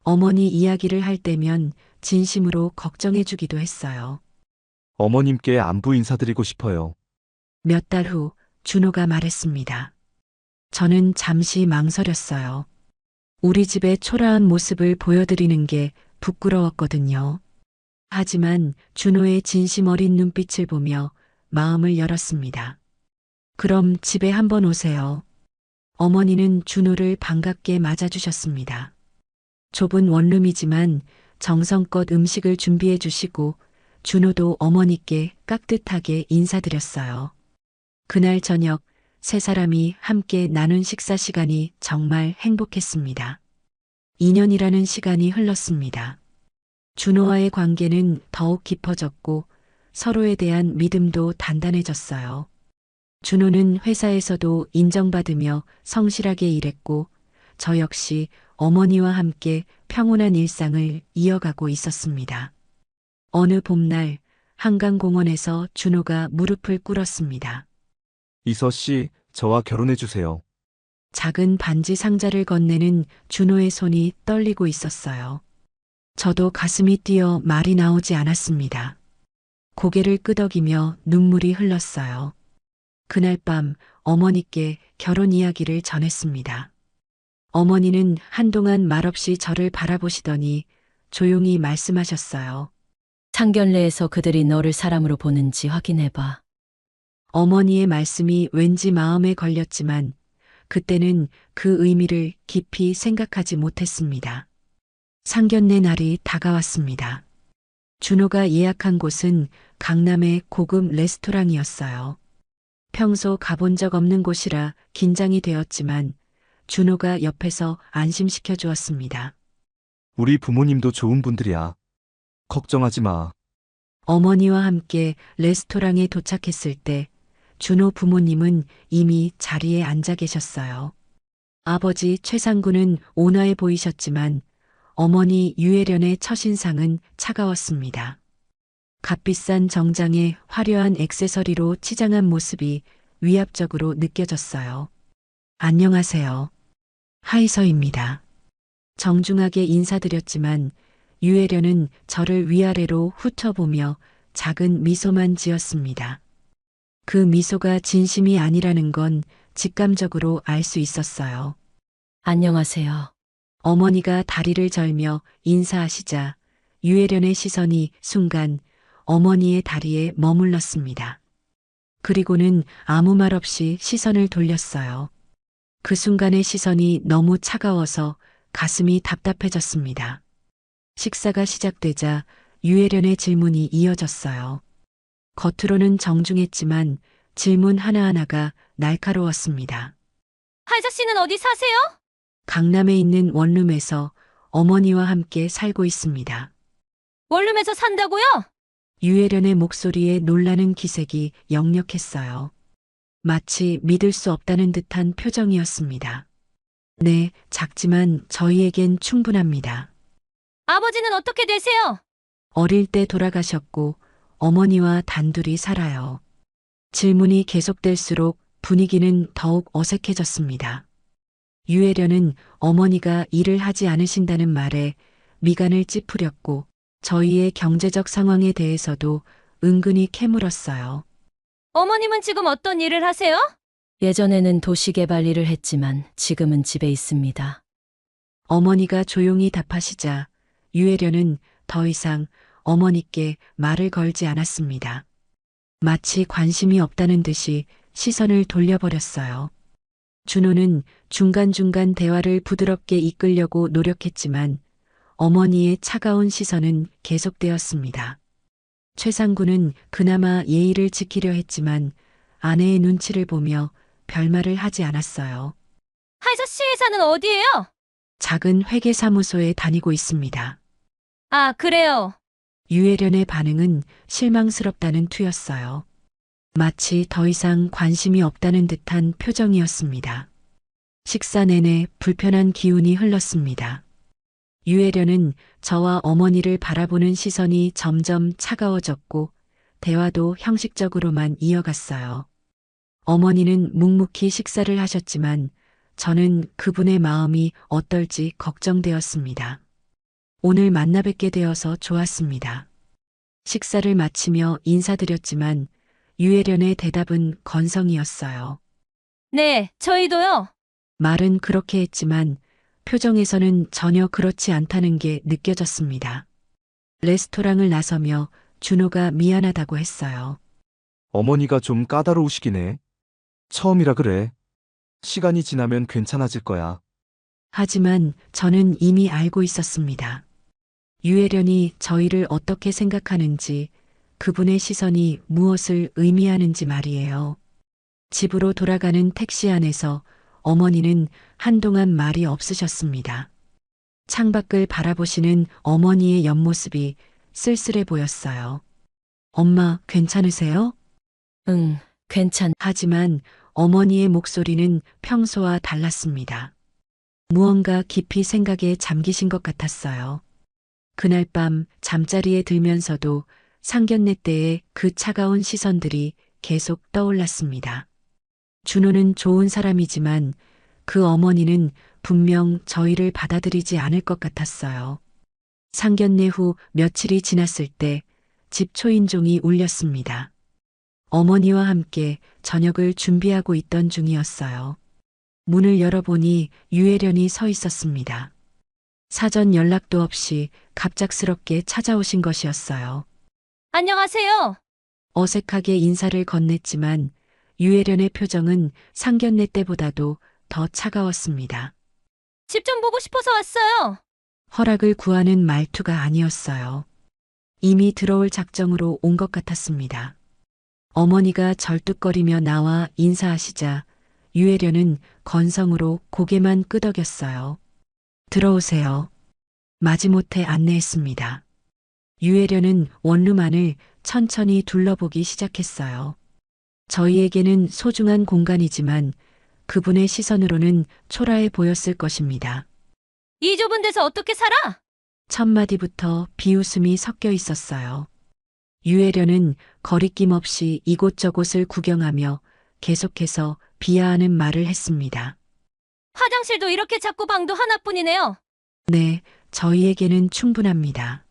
어머니 이야기를 할 때면 진심으로 걱정해 주기도 했어요. 어머님께 안부 인사드리고 싶어요. 몇 달 후 준호가 말했습니다. 저는 잠시 망설였어요. 우리 집의 초라한 모습을 보여드리는 게 부끄러웠거든요. 하지만 준호의 진심 어린 눈빛을 보며 마음을 열었습니다. 그럼 집에 한번 오세요. 어머니는 준호를 반갑게 맞아주셨습니다. 좁은 원룸이지만 정성껏 음식을 준비해 주시고 준호도 어머니께 깍듯하게 인사드렸어요. 그날 저녁 세 사람이 함께 나눈 식사 시간이 정말 행복했습니다. 2년이라는 시간이 흘렀습니다. 준호와의 관계는 더욱 깊어졌고 서로에 대한 믿음도 단단해졌어요. 준호는 회사에서도 인정받으며 성실하게 일했고 저 역시 어머니와 함께 평온한 일상을 이어가고 있었습니다. 어느 봄날 한강공원에서 준호가 무릎을 꿇었습니다. 이서 씨, 저와 결혼해 주세요. 작은 반지 상자를 건네는 준호의 손이 떨리고 있었어요. 저도 가슴이 뛰어 말이 나오지 않았습니다. 고개를 끄덕이며 눈물이 흘렀어요. 그날 밤 어머니께 결혼 이야기를 전했습니다. 어머니는 한동안 말없이 저를 바라보시더니 조용히 말씀하셨어요. 상견례에서 그들이 너를 사람으로 보는지 확인해봐. 어머니의 말씀이 왠지 마음에 걸렸지만 그때는 그 의미를 깊이 생각하지 못했습니다. 상견례 날이 다가왔습니다. 준호가 예약한 곳은 강남의 고급 레스토랑이었어요. 평소 가본 적 없는 곳이라 긴장이 되었지만 준호가 옆에서 안심시켜 주었습니다. 우리 부모님도 좋은 분들이야. 걱정하지 마. 어머니와 함께 레스토랑에 도착했을 때 준호 부모님은 이미 자리에 앉아 계셨어요. 아버지 최상구는 온화해 보이셨지만 어머니 유혜련의 첫인상은 차가웠습니다. 값비싼 정장에 화려한 액세서리로 치장한 모습이 위압적으로 느껴졌어요. 안녕하세요. 하이서입니다. 정중하게 인사드렸지만 유혜련은 저를 위아래로 훑어보며 작은 미소만 지었습니다. 그 미소가 진심이 아니라는 건 직감적으로 알 수 있었어요. 안녕하세요. 어머니가 다리를 절며 인사하시자 유혜련의 시선이 순간 어머니의 다리에 머물렀습니다. 그리고는 아무 말 없이 시선을 돌렸어요. 그 순간의 시선이 너무 차가워서 가슴이 답답해졌습니다. 식사가 시작되자 유혜련의 질문이 이어졌어요. 겉으로는 정중했지만 질문 하나하나가 날카로웠습니다. 하이서 씨는 어디 사세요? 강남에 있는 원룸에서 어머니와 함께 살고 있습니다. 원룸에서 산다고요? 유혜련의 목소리에 놀라는 기색이 역력했어요. 마치 믿을 수 없다는 듯한 표정이었습니다. 네, 작지만 저희에겐 충분합니다. 아버지는 어떻게 되세요? 어릴 때 돌아가셨고 어머니와 단둘이 살아요. 질문이 계속될수록 분위기는 더욱 어색해졌습니다. 유혜련은 어머니가 일을 하지 않으신다는 말에 미간을 찌푸렸고 저희의 경제적 상황에 대해서도 은근히 캐물었어요. 어머님은 지금 어떤 일을 하세요? 예전에는 도시개발 일을 했지만 지금은 집에 있습니다. 어머니가 조용히 답하시자 유혜련은 더 이상 어머니께 말을 걸지 않았습니다. 마치 관심이 없다는 듯이 시선을 돌려버렸어요. 준호는 중간중간 대화를 부드럽게 이끌려고 노력했지만 어머니의 차가운 시선은 계속되었습니다. 최상구는 그나마 예의를 지키려 했지만 아내의 눈치를 보며 별말을 하지 않았어요. 하이서 씨 회사는 어디예요? 작은 회계사무소에 다니고 있습니다. 아, 그래요. 유혜련의 반응은 실망스럽다는 투였어요. 마치 더 이상 관심이 없다는 듯한 표정이었습니다. 식사 내내 불편한 기운이 흘렀습니다. 유혜련은 저와 어머니를 바라보는 시선이 점점 차가워졌고 대화도 형식적으로만 이어갔어요. 어머니는 묵묵히 식사를 하셨지만 저는 그분의 마음이 어떨지 걱정되었습니다. 오늘 만나 뵙게 되어서 좋았습니다. 식사를 마치며 인사드렸지만 유혜련의 대답은 건성이었어요. 네, 저희도요. 말은 그렇게 했지만 표정에서는 전혀 그렇지 않다는 게 느껴졌습니다. 레스토랑을 나서며 준호가 미안하다고 했어요. 어머니가 좀 까다로우시긴 해. 처음이라 그래. 시간이 지나면 괜찮아질 거야. 하지만 저는 이미 알고 있었습니다. 유혜련이 저희를 어떻게 생각하는지, 그분의 시선이 무엇을 의미하는지 말이에요. 집으로 돌아가는 택시 안에서 어머니는 한동안 말이 없으셨습니다. 창밖을 바라보시는 어머니의 옆모습이 쓸쓸해 보였어요. 엄마, 괜찮으세요? 응, 하지만 어머니의 목소리는 평소와 달랐습니다. 무언가 깊이 생각에 잠기신 것 같았어요. 그날 밤 잠자리에 들면서도 상견례 때의 그 차가운 시선들이 계속 떠올랐습니다. 준호는 좋은 사람이지만 그 어머니는 분명 저희를 받아들이지 않을 것 같았어요. 상견례 후 며칠이 지났을 때 집 초인종이 울렸습니다. 어머니와 함께 저녁을 준비하고 있던 중이었어요. 문을 열어보니 유혜련이 서 있었습니다. 사전 연락도 없이 갑작스럽게 찾아오신 것이었어요. 안녕하세요. 어색하게 인사를 건넸지만 유혜련의 표정은 상견례 때보다도 더 차가웠습니다. 집 좀 보고 싶어서 왔어요. 허락을 구하는 말투가 아니었어요. 이미 들어올 작정으로 온 것 같았습니다. 어머니가 절뚝거리며 나와 인사하시자 유혜련은 건성으로 고개만 끄덕였어요. 들어오세요. 마지못해 안내했습니다. 유혜련은 원룸 안을 천천히 둘러보기 시작했어요. 저희에게는 소중한 공간이지만 그분의 시선으로는 초라해 보였을 것입니다. 이 좁은 데서 어떻게 살아? 첫 마디부터 비웃음이 섞여 있었어요. 유혜련은 거리낌 없이 이곳저곳을 구경하며 계속해서 비하하는 말을 했습니다. 화장실도 이렇게 작고 방도 하나뿐이네요. 네, 저희에게는 충분합니다.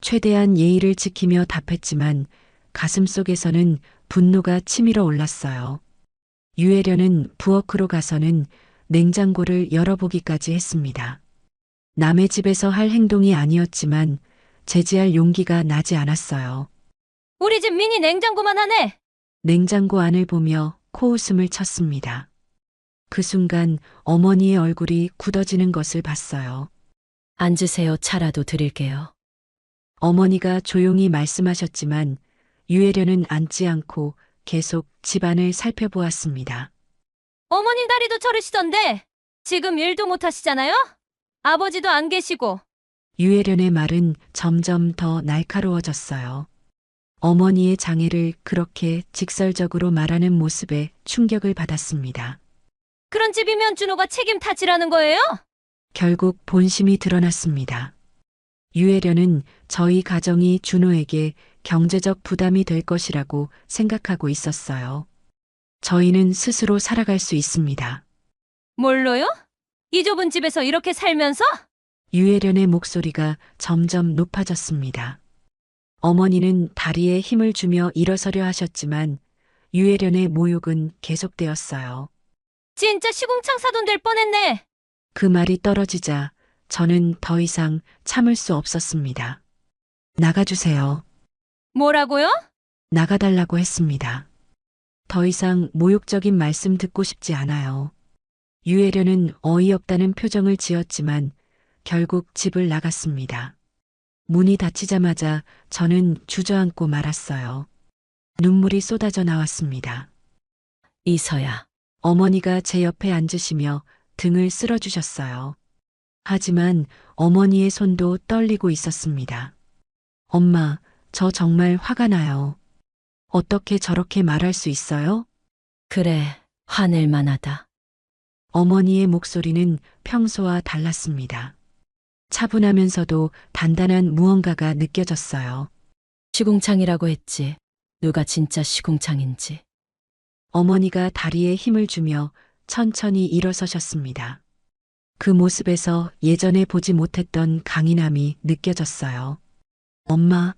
최대한 예의를 지키며 답했지만 가슴속에서는 분노가 치밀어 올랐어요. 유혜련은 부엌으로 가서는 냉장고를 열어보기까지 했습니다. 남의 집에서 할 행동이 아니었지만 제지할 용기가 나지 않았어요. 우리 집 미니 냉장고만 하네. 냉장고 안을 보며 코웃음을 쳤습니다. 그 순간 어머니의 얼굴이 굳어지는 것을 봤어요. 앉으세요. 차라도 드릴게요. 어머니가 조용히 말씀하셨지만 유혜련은 앉지 않고 계속 집안을 살펴보았습니다. 어머님 다리도 저르시던데 지금 일도 못 하시잖아요? 아버지도 안 계시고. 유혜련의 말은 점점 더 날카로워졌어요. 어머니의 장애를 그렇게 직설적으로 말하는 모습에 충격을 받았습니다. 그런 집이면 준호가 책임 타지라는 거예요? 결국 본심이 드러났습니다. 유혜련은 저희 가정이 준호에게 경제적 부담이 될 것이라고 생각하고 있었어요. 저희는 스스로 살아갈 수 있습니다. 뭘로요? 이 좁은 집에서 이렇게 살면서? 유혜련의 목소리가 점점 높아졌습니다. 어머니는 다리에 힘을 주며 일어서려 하셨지만 유혜련의 모욕은 계속되었어요. 진짜 시궁창 사돈 될 뻔했네. 그 말이 떨어지자 저는 더 이상 참을 수 없었습니다. 나가주세요. 뭐라고요? 나가달라고 했습니다. 더 이상 모욕적인 말씀 듣고 싶지 않아요. 유혜련은 어이없다는 표정을 지었지만 결국 집을 나갔습니다. 문이 닫히자마자 저는 주저앉고 말았어요. 눈물이 쏟아져 나왔습니다. 이서야. 어머니가 제 옆에 앉으시며 등을 쓸어주셨어요. 하지만 어머니의 손도 떨리고 있었습니다. 엄마, 저 정말 화가 나요. 어떻게 저렇게 말할 수 있어요? 그래, 화낼 만하다. 어머니의 목소리는 평소와 달랐습니다. 차분하면서도 단단한 무언가가 느껴졌어요. 시궁창이라고 했지. 누가 진짜 시궁창인지. 어머니가 다리에 힘을 주며 천천히 일어서셨습니다. 그 모습에서 예전에 보지 못했던 강인함이 느껴졌어요. 엄마,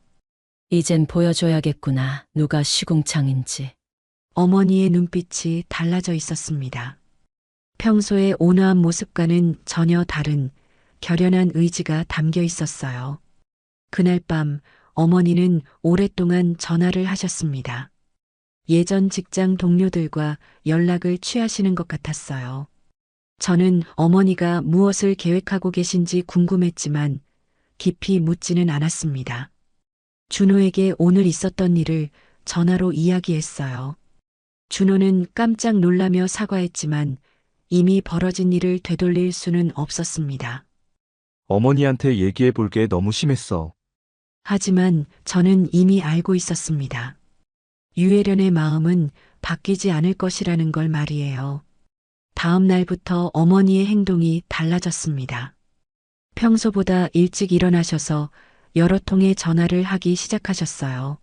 이젠 보여줘야겠구나. 누가 시궁창인지. 어머니의 눈빛이 달라져 있었습니다. 평소의 온화한 모습과는 전혀 다른 결연한 의지가 담겨 있었어요. 그날 밤 어머니는 오랫동안 전화를 하셨습니다. 예전 직장 동료들과 연락을 취하시는 것 같았어요. 저는 어머니가 무엇을 계획하고 계신지 궁금했지만 깊이 묻지는 않았습니다. 준호에게 오늘 있었던 일을 전화로 이야기했어요. 준호는 깜짝 놀라며 사과했지만 이미 벌어진 일을 되돌릴 수는 없었습니다. 어머니한테 얘기해 볼 게 너무 심했어. 하지만 저는 이미 알고 있었습니다. 유혜련의 마음은 바뀌지 않을 것이라는 걸 말이에요. 다음 날부터 어머니의 행동이 달라졌습니다. 평소보다 일찍 일어나셔서 여러 통의 전화를 하기 시작하셨어요.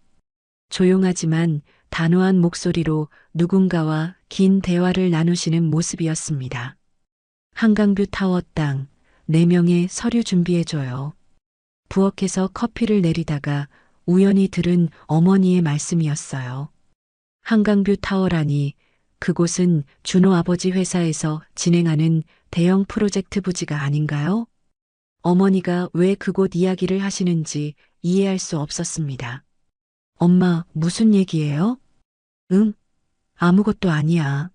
조용하지만 단호한 목소리로 누군가와 긴 대화를 나누시는 모습이었습니다. 한강뷰 타워 땅 4명의 서류 준비해줘요. 부엌에서 커피를 내리다가 우연히 들은 어머니의 말씀이었어요. 한강뷰 타워라니 그곳은 준호 아버지 회사에서 진행하는 대형 프로젝트 부지가 아닌가요? 어머니가 왜 그곳 이야기를 하시는지 이해할 수 없었습니다. 엄마, 무슨 얘기예요? 응? 아무것도 아니야.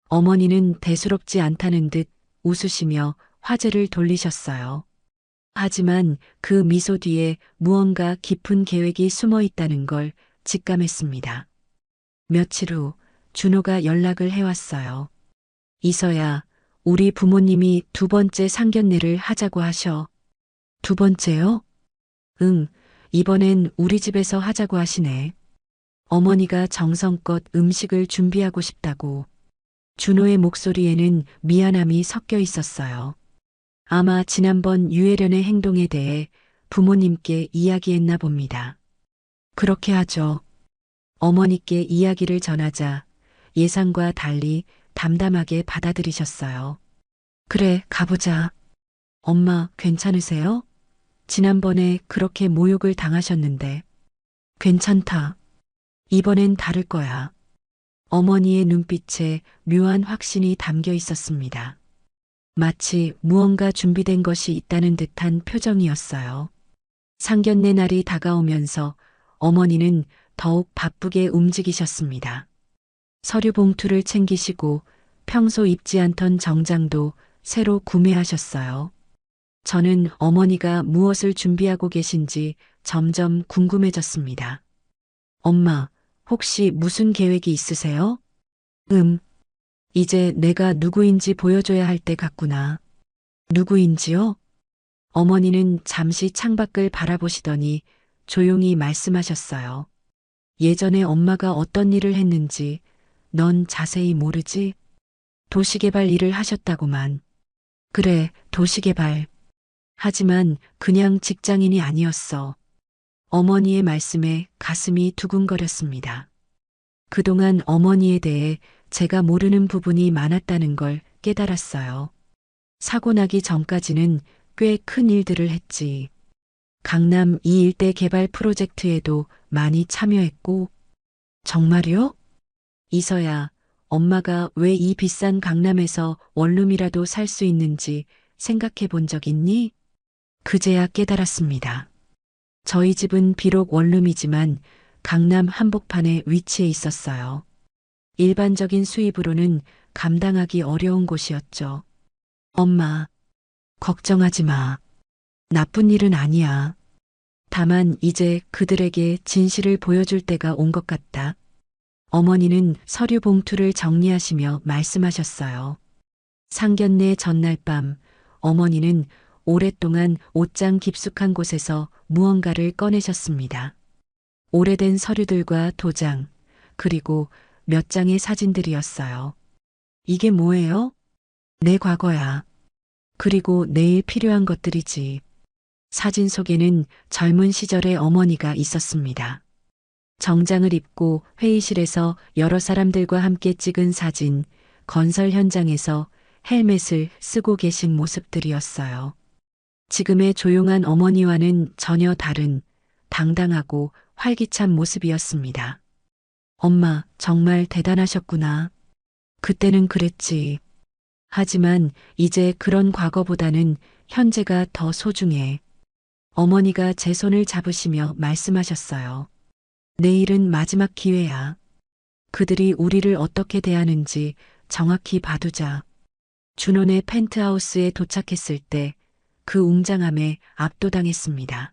어머니는 대수롭지 않다는 듯 웃으시며 화제를 돌리셨어요. 하지만 그 미소 뒤에 무언가 깊은 계획이 숨어 있다는 걸 직감했습니다. 며칠 후 준호가 연락을 해왔어요. 이서야, 우리 부모님이 2번째 상견례를 하자고 하셔. 2번째요? 응, 이번엔 우리 집에서 하자고 하시네. 어머니가 정성껏 음식을 준비하고 싶다고. 준호의 목소리에는 미안함이 섞여 있었어요. 아마 지난번 유혜련의 행동에 대해 부모님께 이야기했나 봅니다. 그렇게 하죠. 어머니께 이야기를 전하자 예상과 달리 담담하게 받아들이셨어요. 그래, 가보자. 엄마, 괜찮으세요? 지난번에 그렇게 모욕을 당하셨는데. 괜찮다. 이번엔 다를 거야. 어머니의 눈빛에 묘한 확신이 담겨 있었습니다. 마치 무언가 준비된 것이 있다는 듯한 표정이었어요. 상견례 날이 다가오면서 어머니는 더욱 바쁘게 움직이셨습니다. 서류 봉투를 챙기시고 평소 입지 않던 정장도 새로 구매하셨어요. 저는 어머니가 무엇을 준비하고 계신지 점점 궁금해졌습니다. 엄마, 혹시 무슨 계획이 있으세요? 이제 내가 누구인지 보여줘야 할 때 같구나. 누구인지요? 어머니는 잠시 창밖을 바라보시더니 조용히 말씀하셨어요. 예전에 엄마가 어떤 일을 했는지 넌 자세히 모르지? 도시개발 일을 하셨다고만. 그래, 도시개발. 하지만 그냥 직장인이 아니었어. 어머니의 말씀에 가슴이 두근거렸습니다. 그동안 어머니에 대해 제가 모르는 부분이 많았다는 걸 깨달았어요. 사고 나기 전까지는 꽤 큰 일들을 했지. 강남 이 일대 개발 프로젝트에도 많이 참여했고. 정말요? 이서야, 엄마가 왜 이 비싼 강남에서 원룸이라도 살 수 있는지 생각해 본 적 있니? 그제야 깨달았습니다. 저희 집은 비록 원룸이지만 강남 한복판에 위치해 있었어요. 일반적인 수입으로는 감당하기 어려운 곳이었죠. 엄마, 걱정하지 마. 나쁜 일은 아니야. 다만 이제 그들에게 진실을 보여줄 때가 온 것 같다. 어머니는 서류 봉투를 정리하시며 말씀하셨어요. 상견례 전날 밤 어머니는 오랫동안 옷장 깊숙한 곳에서 무언가를 꺼내셨습니다. 오래된 서류들과 도장, 그리고 몇 장의 사진들이었어요. 이게 뭐예요? 내 과거야. 그리고 내일 필요한 것들이지. 사진 속에는 젊은 시절의 어머니가 있었습니다. 정장을 입고 회의실에서 여러 사람들과 함께 찍은 사진, 건설 현장에서 헬멧을 쓰고 계신 모습들이었어요. 지금의 조용한 어머니와는 전혀 다른 당당하고 활기찬 모습이었습니다. 엄마, 정말 대단하셨구나. 그때는 그랬지. 하지만 이제 그런 과거보다는 현재가 더 소중해. 어머니가 제 손을 잡으시며 말씀하셨어요. 내일은 마지막 기회야. 그들이 우리를 어떻게 대하는지 정확히 봐두자. 준혼의 펜트하우스에 도착했을 때 그 웅장함에 압도당했습니다.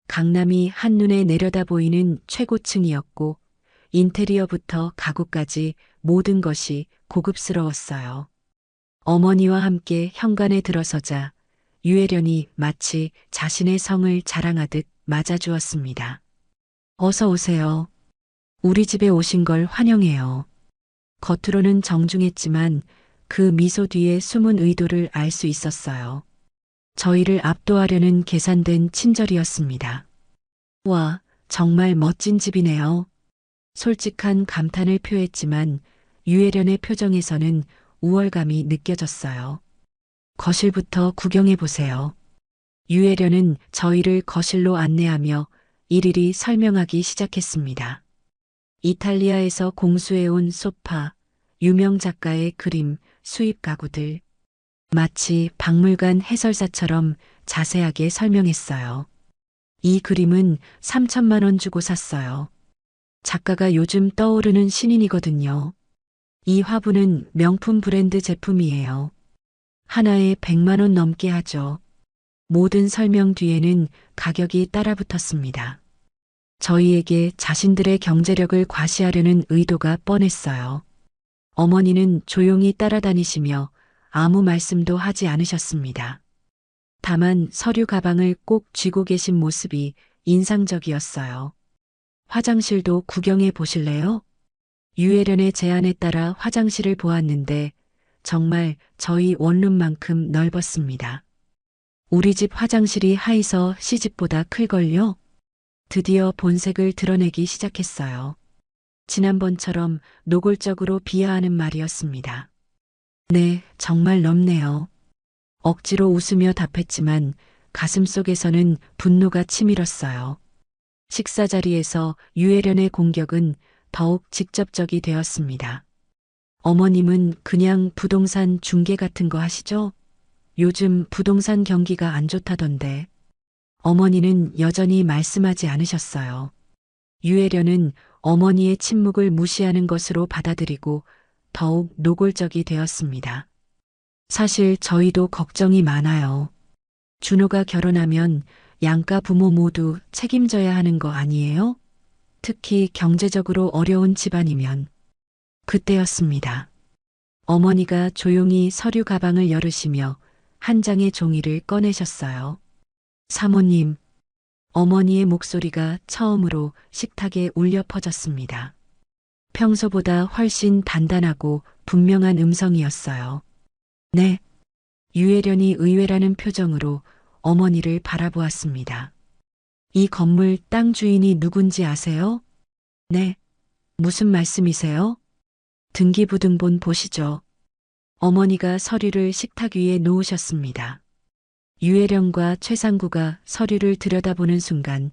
강남이 한눈에 내려다 보이는 최고층이었고 인테리어부터 가구까지 모든 것이 고급스러웠어요. 어머니와 함께 현관에 들어서자 유혜련이 마치 자신의 성을 자랑하듯 맞아주었습니다. 어서 오세요. 우리 집에 오신 걸 환영해요. 겉으로는 정중했지만 그 미소 뒤에 숨은 의도를 알 수 있었어요. 저희를 압도하려는 계산된 친절이었습니다. 와, 정말 멋진 집이네요. 솔직한 감탄을 표했지만 유혜련의 표정에서는 우월감이 느껴졌어요. 거실부터 구경해 보세요. 유혜련은 저희를 거실로 안내하며 일일이 설명하기 시작했습니다. 이탈리아에서 공수해온 소파, 유명 작가의 그림, 수입 가구들. 마치 박물관 해설사처럼 자세하게 설명했어요. 이 그림은 3천만 원 주고 샀어요. 작가가 요즘 떠오르는 신인이거든요. 이 화분은 명품 브랜드 제품이에요. 하나에 100만 원 넘게 하죠. 모든 설명 뒤에는 가격이 따라붙었습니다. 저희에게 자신들의 경제력을 과시하려는 의도가 뻔했어요. 어머니는 조용히 따라다니시며 아무 말씀도 하지 않으셨습니다. 다만 서류 가방을 꼭 쥐고 계신 모습이 인상적이었어요. 화장실도 구경해 보실래요? 유혜련의 제안에 따라 화장실을 보았는데 정말 저희 원룸만큼 넓었습니다. 우리 집 화장실이 하이서 시집보다 클걸요? 드디어 본색을 드러내기 시작했어요. 지난번처럼 노골적으로 비하하는 말이었습니다. 네, 정말 넓네요. 억지로 웃으며 답했지만 가슴속에서는 분노가 치밀었어요. 식사 자리에서 유혜련의 공격은 더욱 직접적이 되었습니다. 어머님은 그냥 부동산 중개 같은 거 하시죠? 요즘 부동산 경기가 안 좋다던데. 어머니는 여전히 말씀하지 않으셨어요. 유혜련은 어머니의 침묵을 무시하는 것으로 받아들이고 더욱 노골적이 되었습니다. 사실 저희도 걱정이 많아요. 준호가 결혼하면 양가 부모 모두 책임져야 하는 거 아니에요? 특히 경제적으로 어려운 집안이면. 그때였습니다. 어머니가 조용히 서류 가방을 열으시며 한 장의 종이를 꺼내셨어요. 사모님, 어머니의 목소리가 처음으로 식탁에 울려 퍼졌습니다. 평소보다 훨씬 단단하고 분명한 음성이었어요. 네. 유혜련이 의외라는 표정으로 어머니를 바라보았습니다. 이 건물 땅 주인이 누군지 아세요? 네. 무슨 말씀이세요? 등기부등본 보시죠. 어머니가 서류를 식탁 위에 놓으셨습니다. 유혜련과 최상구가 서류를 들여다보는 순간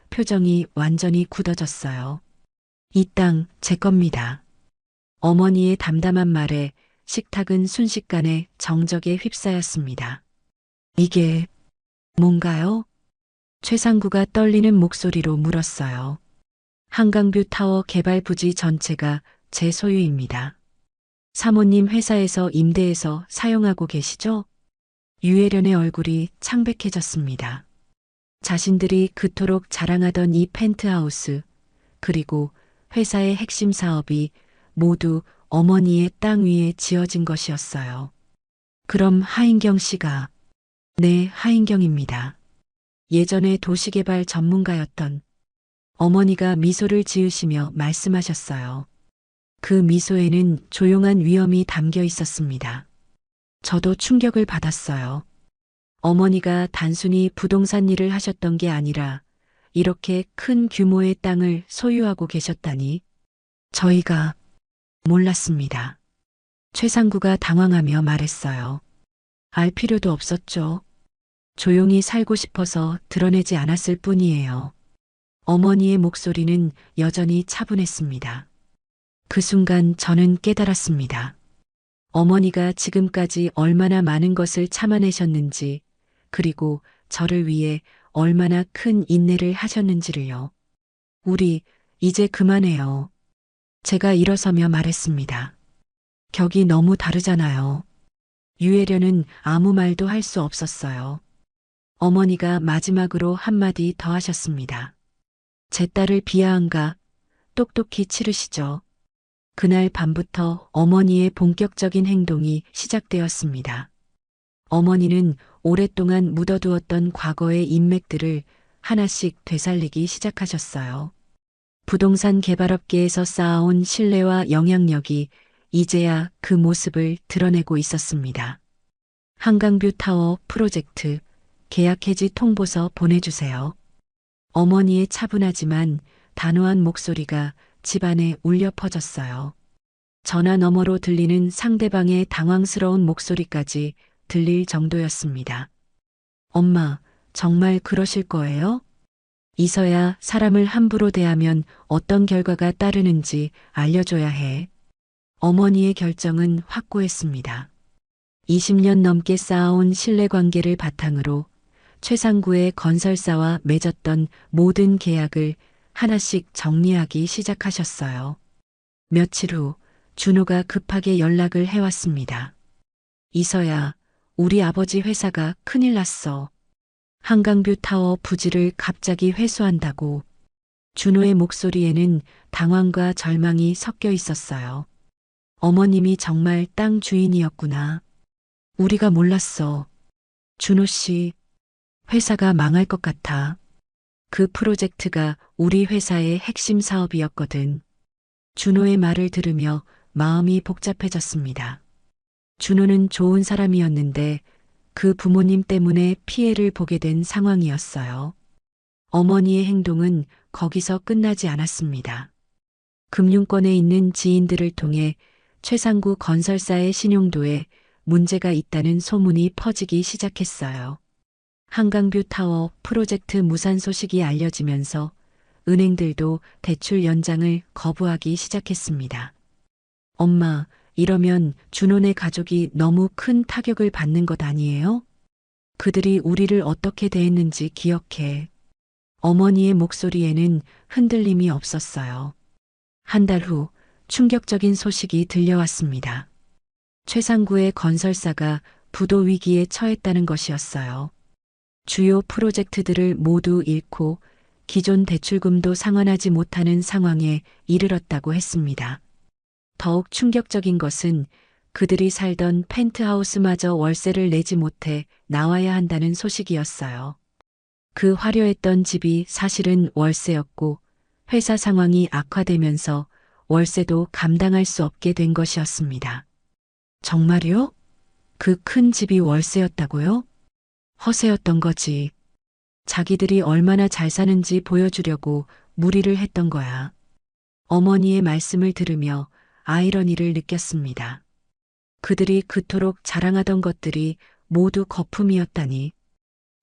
표정이 완전히 굳어졌어요. 이 땅 제 겁니다. 어머니의 담담한 말에 식탁은 순식간에 정적에 휩싸였습니다. 이게 뭔가요? 최상구가 떨리는 목소리로 물었어요. 한강뷰 타워 개발 부지 전체가 제 소유입니다. 사모님 회사에서 임대해서 사용하고 계시죠? 유혜련의 얼굴이 창백해졌습니다. 자신들이 그토록 자랑하던 이 펜트하우스, 그리고 회사의 핵심 사업이 모두 어머니의 땅 위에 지어진 것이었어요. 그럼 하인경 씨가? 네, 하인경입니다. 예전에 도시개발 전문가였던. 어머니가 미소를 지으시며 말씀하셨어요. 그 미소에는 조용한 위엄이 담겨 있었습니다. 저도 충격을 받았어요. 어머니가 단순히 부동산 일을 하셨던 게 아니라 이렇게 큰 규모의 땅을 소유하고 계셨다니 저희가 몰랐습니다. 최상구가 당황하며 말했어요. 알 필요도 없었죠. 조용히 살고 싶어서 드러내지 않았을 뿐이에요. 어머니의 목소리는 여전히 차분했습니다. 그 순간 저는 깨달았습니다. 어머니가 지금까지 얼마나 많은 것을 참아내셨는지, 그리고 저를 위해 얼마나 큰 인내를 하셨는지를요. 우리 이제 그만해요. 제가 일어서며 말했습니다. 격이 너무 다르잖아요. 유혜련은 아무 말도 할 수 없었어요. 어머니가 마지막으로 한마디 더 하셨습니다. 제 딸을 비하한가 똑똑히 치르시죠. 그날 밤부터 어머니의 본격적인 행동이 시작되었습니다. 어머니는 오랫동안 묻어두었던 과거의 인맥들을 하나씩 되살리기 시작하셨어요. 부동산 개발업계에서 쌓아온 신뢰와 영향력이 이제야 그 모습을 드러내고 있었습니다. 한강뷰 타워 프로젝트 계약 해지 통보서 보내주세요. 어머니의 차분하지만 단호한 목소리가 집안에 울려 퍼졌어요. 전화 너머로 들리는 상대방의 당황스러운 목소리까지 들릴 정도였습니다. 엄마, 정말 그러실 거예요? 이서야 사람을 함부로 대하면 어떤 결과가 따르는지 알려줘야 해. 어머니의 결정은 확고했습니다. 20년 넘게 쌓아온 신뢰관계를 바탕으로 최상구의 건설사와 맺었던 모든 계약을 하나씩 정리하기 시작하셨어요. 며칠 후 준호가 급하게 연락을 해왔습니다. 이서야, 우리 아버지 회사가 큰일 났어. 한강뷰 타워 부지를 갑자기 회수한다고. 준호의 목소리에는 당황과 절망이 섞여 있었어요. 어머님이 정말 땅 주인이었구나. 우리가 몰랐어. 준호 씨, 회사가 망할 것 같아. 그 프로젝트가 우리 회사의 핵심 사업이었거든. 준호의 말을 들으며 마음이 복잡해졌습니다. 준호는 좋은 사람이었는데 그 부모님 때문에 피해를 보게 된 상황이었어요. 어머니의 행동은 거기서 끝나지 않았습니다. 금융권에 있는 지인들을 통해 최상구 건설사의 신용도에 문제가 있다는 소문이 퍼지기 시작했어요. 한강뷰 타워 프로젝트 무산 소식이 알려지면서 은행들도 대출 연장을 거부하기 시작했습니다. 엄마, 이러면 준호네 가족이 너무 큰 타격을 받는 것 아니에요? 그들이 우리를 어떻게 대했는지 기억해. 어머니의 목소리에는 흔들림이 없었어요. 한 달 후 충격적인 소식이 들려왔습니다. 최상구의 건설사가 부도 위기에 처했다는 것이었어요. 주요 프로젝트들을 모두 잃고 기존 대출금도 상환하지 못하는 상황에 이르렀다고 했습니다. 더욱 충격적인 것은 그들이 살던 펜트하우스마저 월세를 내지 못해 나와야 한다는 소식이었어요. 그 화려했던 집이 사실은 월세였고 회사 상황이 악화되면서 월세도 감당할 수 없게 된 것이었습니다. 정말요? 그 큰 집이 월세였다고요? 허세였던 거지. 자기들이 얼마나 잘 사는지 보여주려고 무리를 했던 거야. 어머니의 말씀을 들으며 아이러니를 느꼈습니다. 그들이 그토록 자랑하던 것들이 모두 거품이었다니.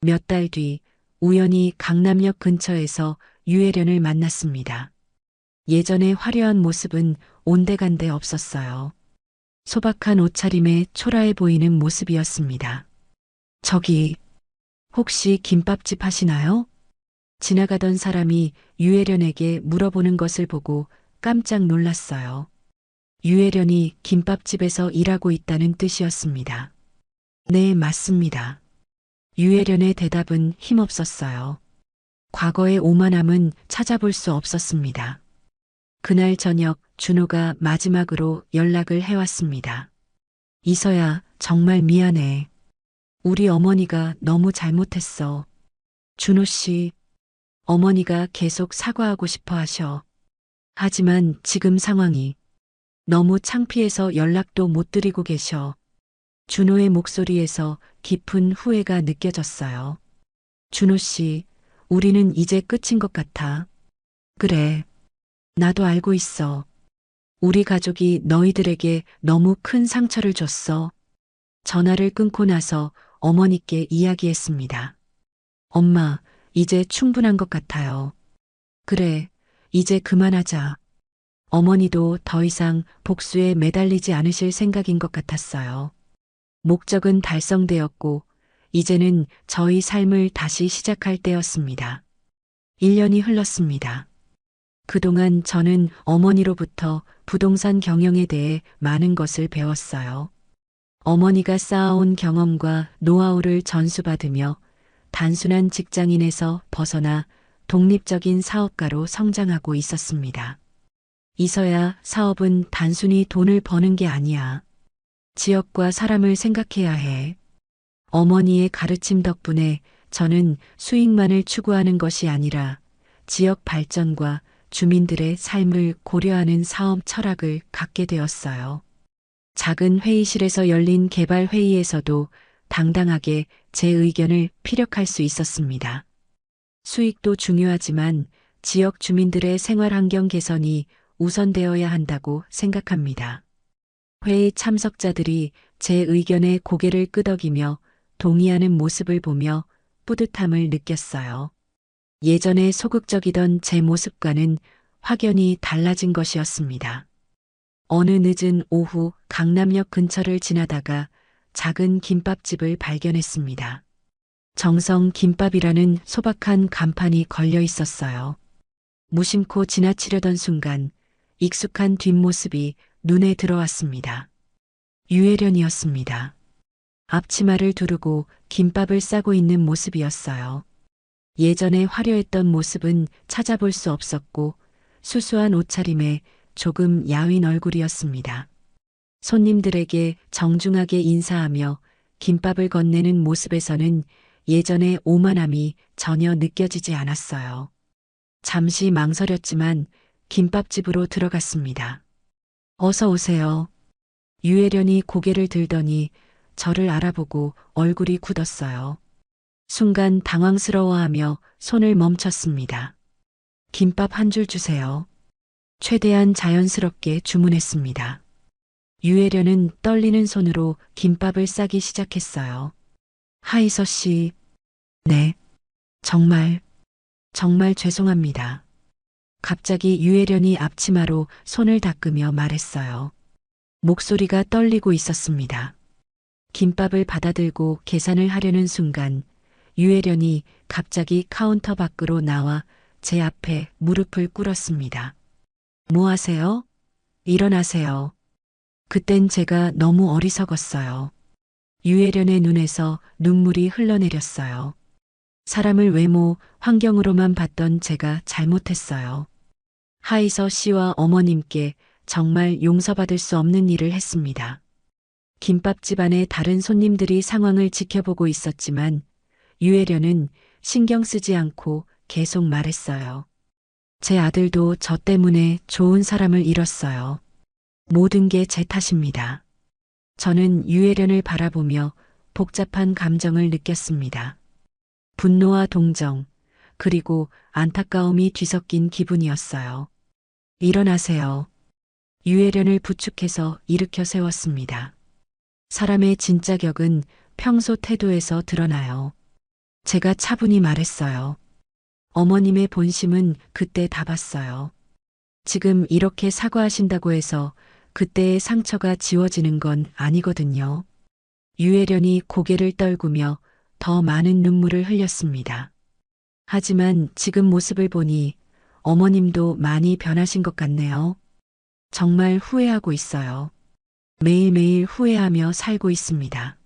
몇 달 뒤 우연히 강남역 근처에서 유혜련을 만났습니다. 예전의 화려한 모습은 온데간데 없었어요. 소박한 옷차림에 초라해 보이는 모습이었습니다. 저기, 혹시 김밥집 하시나요? 지나가던 사람이 유혜련에게 물어보는 것을 보고 깜짝 놀랐어요. 유혜련이 김밥집에서 일하고 있다는 뜻이었습니다. 네, 맞습니다. 유혜련의 대답은 힘없었어요. 과거의 오만함은 찾아볼 수 없었습니다. 그날 저녁 준호가 마지막으로 연락을 해왔습니다. 이서야, 정말 미안해. 우리 어머니가 너무 잘못했어. 준호 씨, 어머니가 계속 사과하고 싶어 하셔. 하지만 지금 상황이 너무 창피해서 연락도 못 드리고 계셔. 준호의 목소리에서 깊은 후회가 느껴졌어요. 준호 씨, 우리는 이제 끝인 것 같아. 그래. 나도 알고 있어. 우리 가족이 너희들에게 너무 큰 상처를 줬어. 전화를 끊고 나서 어머니께 이야기했습니다. 엄마, 이제 충분한 것 같아요. 그래, 이제 그만하자. 어머니도 더 이상 복수에 매달리지 않으실 생각인 것 같았어요. 목적은 달성되었고, 이제는 저희 삶을 다시 시작할 때였습니다. 1년이 흘렀습니다. 그동안 저는 어머니로부터 부동산 경영에 대해 많은 것을 배웠어요. 어머니가 쌓아온 경험과 노하우를 전수받으며 단순한 직장인에서 벗어나 독립적인 사업가로 성장하고 있었습니다. 이서야 사업은 단순히 돈을 버는 게 아니야. 지역과 사람을 생각해야 해. 어머니의 가르침 덕분에 저는 수익만을 추구하는 것이 아니라 지역 발전과 주민들의 삶을 고려하는 사업 철학을 갖게 되었어요. 작은 회의실에서 열린 개발 회의에서도 당당하게 제 의견을 피력할 수 있었습니다. 수익도 중요하지만 지역 주민들의 생활 환경 개선이 우선되어야 한다고 생각합니다. 회의 참석자들이 제 의견에 고개를 끄덕이며 동의하는 모습을 보며 뿌듯함을 느꼈어요. 예전에 소극적이던 제 모습과는 확연히 달라진 것이었습니다. 어느 늦은 오후 강남역 근처를 지나다가 작은 김밥집을 발견했습니다. 정성 김밥이라는 소박한 간판이 걸려 있었어요. 무심코 지나치려던 순간 익숙한 뒷모습이 눈에 들어왔습니다. 유혜련이었습니다. 앞치마를 두르고 김밥을 싸고 있는 모습이었어요. 예전에 화려했던 모습은 찾아볼 수 없었고 수수한 옷차림에 조금 야윈 얼굴이었습니다. 손님들에게 정중하게 인사하며 김밥을 건네는 모습에서는 예전의 오만함이 전혀 느껴지지 않았어요. 잠시 망설였지만 김밥집으로 들어갔습니다. 어서 오세요. 유혜련이 고개를 들더니 저를 알아보고 얼굴이 굳었어요. 순간 당황스러워하며 손을 멈췄습니다. 김밥 한 줄 주세요. 최대한 자연스럽게 주문했습니다. 유혜련은 떨리는 손으로 김밥을 싸기 시작했어요. 하이서 씨. 네. 정말 죄송합니다. 갑자기 유혜련이 앞치마로 손을 닦으며 말했어요. 목소리가 떨리고 있었습니다. 김밥을 받아들고 계산을 하려는 순간 유혜련이 갑자기 카운터 밖으로 나와 제 앞에 무릎을 꿇었습니다. 뭐 하세요? 일어나세요. 그땐 제가 너무 어리석었어요. 유혜련의 눈에서 눈물이 흘러내렸어요. 사람을 외모, 환경으로만 봤던 제가 잘못했어요. 하이서 씨와 어머님께 정말 용서받을 수 없는 일을 했습니다. 김밥집 안에 다른 손님들이 상황을 지켜보고 있었지만 유혜련은 신경 쓰지 않고 계속 말했어요. 제 아들도 저 때문에 좋은 사람을 잃었어요. 모든 게 제 탓입니다. 저는 유혜련을 바라보며 복잡한 감정을 느꼈습니다. 분노와 동정, 그리고 안타까움이 뒤섞인 기분이었어요. 일어나세요. 유혜련을 부축해서 일으켜 세웠습니다. 사람의 진짜 격은 평소 태도에서 드러나요. 제가 차분히 말했어요. 어머님의 본심은 그때 다 봤어요. 지금 이렇게 사과하신다고 해서 그때의 상처가 지워지는 건 아니거든요. 유혜련이 고개를 떨구며 더 많은 눈물을 흘렸습니다. 하지만 지금 모습을 보니 어머님도 많이 변하신 것 같네요. 정말 후회하고 있어요. 매일매일 후회하며 살고 있습니다.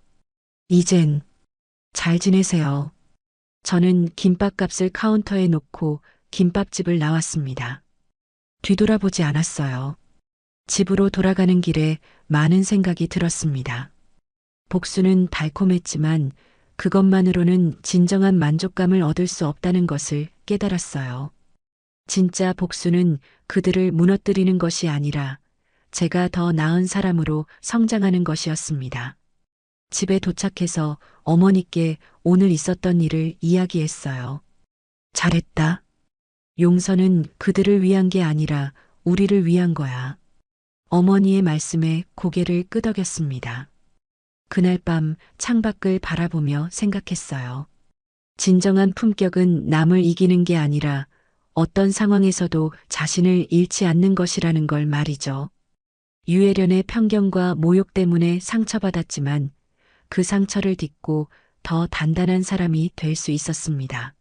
이젠 잘 지내세요. 저는 김밥값을 카운터에 놓고 김밥집을 나왔습니다. 뒤돌아보지 않았어요. 집으로 돌아가는 길에 많은 생각이 들었습니다. 복수는 달콤했지만 그것만으로는 진정한 만족감을 얻을 수 없다는 것을 깨달았어요. 진짜 복수는 그들을 무너뜨리는 것이 아니라 제가 더 나은 사람으로 성장하는 것이었습니다. 집에 도착해서 어머니께 오늘 있었던 일을 이야기했어요. 잘했다. 용서는 그들을 위한 게 아니라 우리를 위한 거야. 어머니의 말씀에 고개를 끄덕였습니다. 그날 밤 창밖을 바라보며 생각했어요. 진정한 품격은 남을 이기는 게 아니라 어떤 상황에서도 자신을 잃지 않는 것이라는 걸 말이죠. 유혜련의 편견과 모욕 때문에 상처받았지만 그 상처를 딛고 더 단단한 사람이 될 수 있었습니다.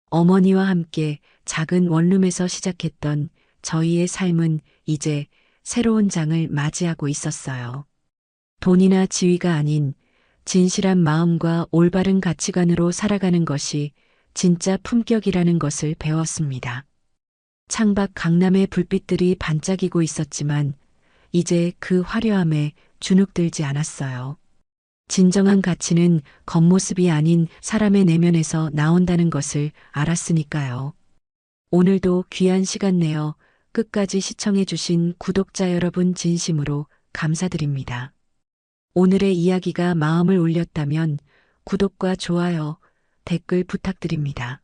어머니와 함께 작은 원룸에서 시작했던 저희의 삶은 이제 새로운 장을 맞이하고 있었어요. 돈이나 지위가 아닌 진실한 마음과 올바른 가치관으로 살아가는 것이 진짜 품격이라는 것을 배웠습니다. 창밖 강남의 불빛들이 반짝이고 있었지만 이제 그 화려함에 주눅들지 않았어요. 진정한 가치는 겉모습이 아닌 사람의 내면에서 나온다는 것을 알았으니까요. 오늘도 귀한 시간 내어 끝까지 시청해주신 구독자 여러분 진심으로 감사드립니다. 오늘의 이야기가 마음을 울렸다면 구독과 좋아요, 댓글 부탁드립니다.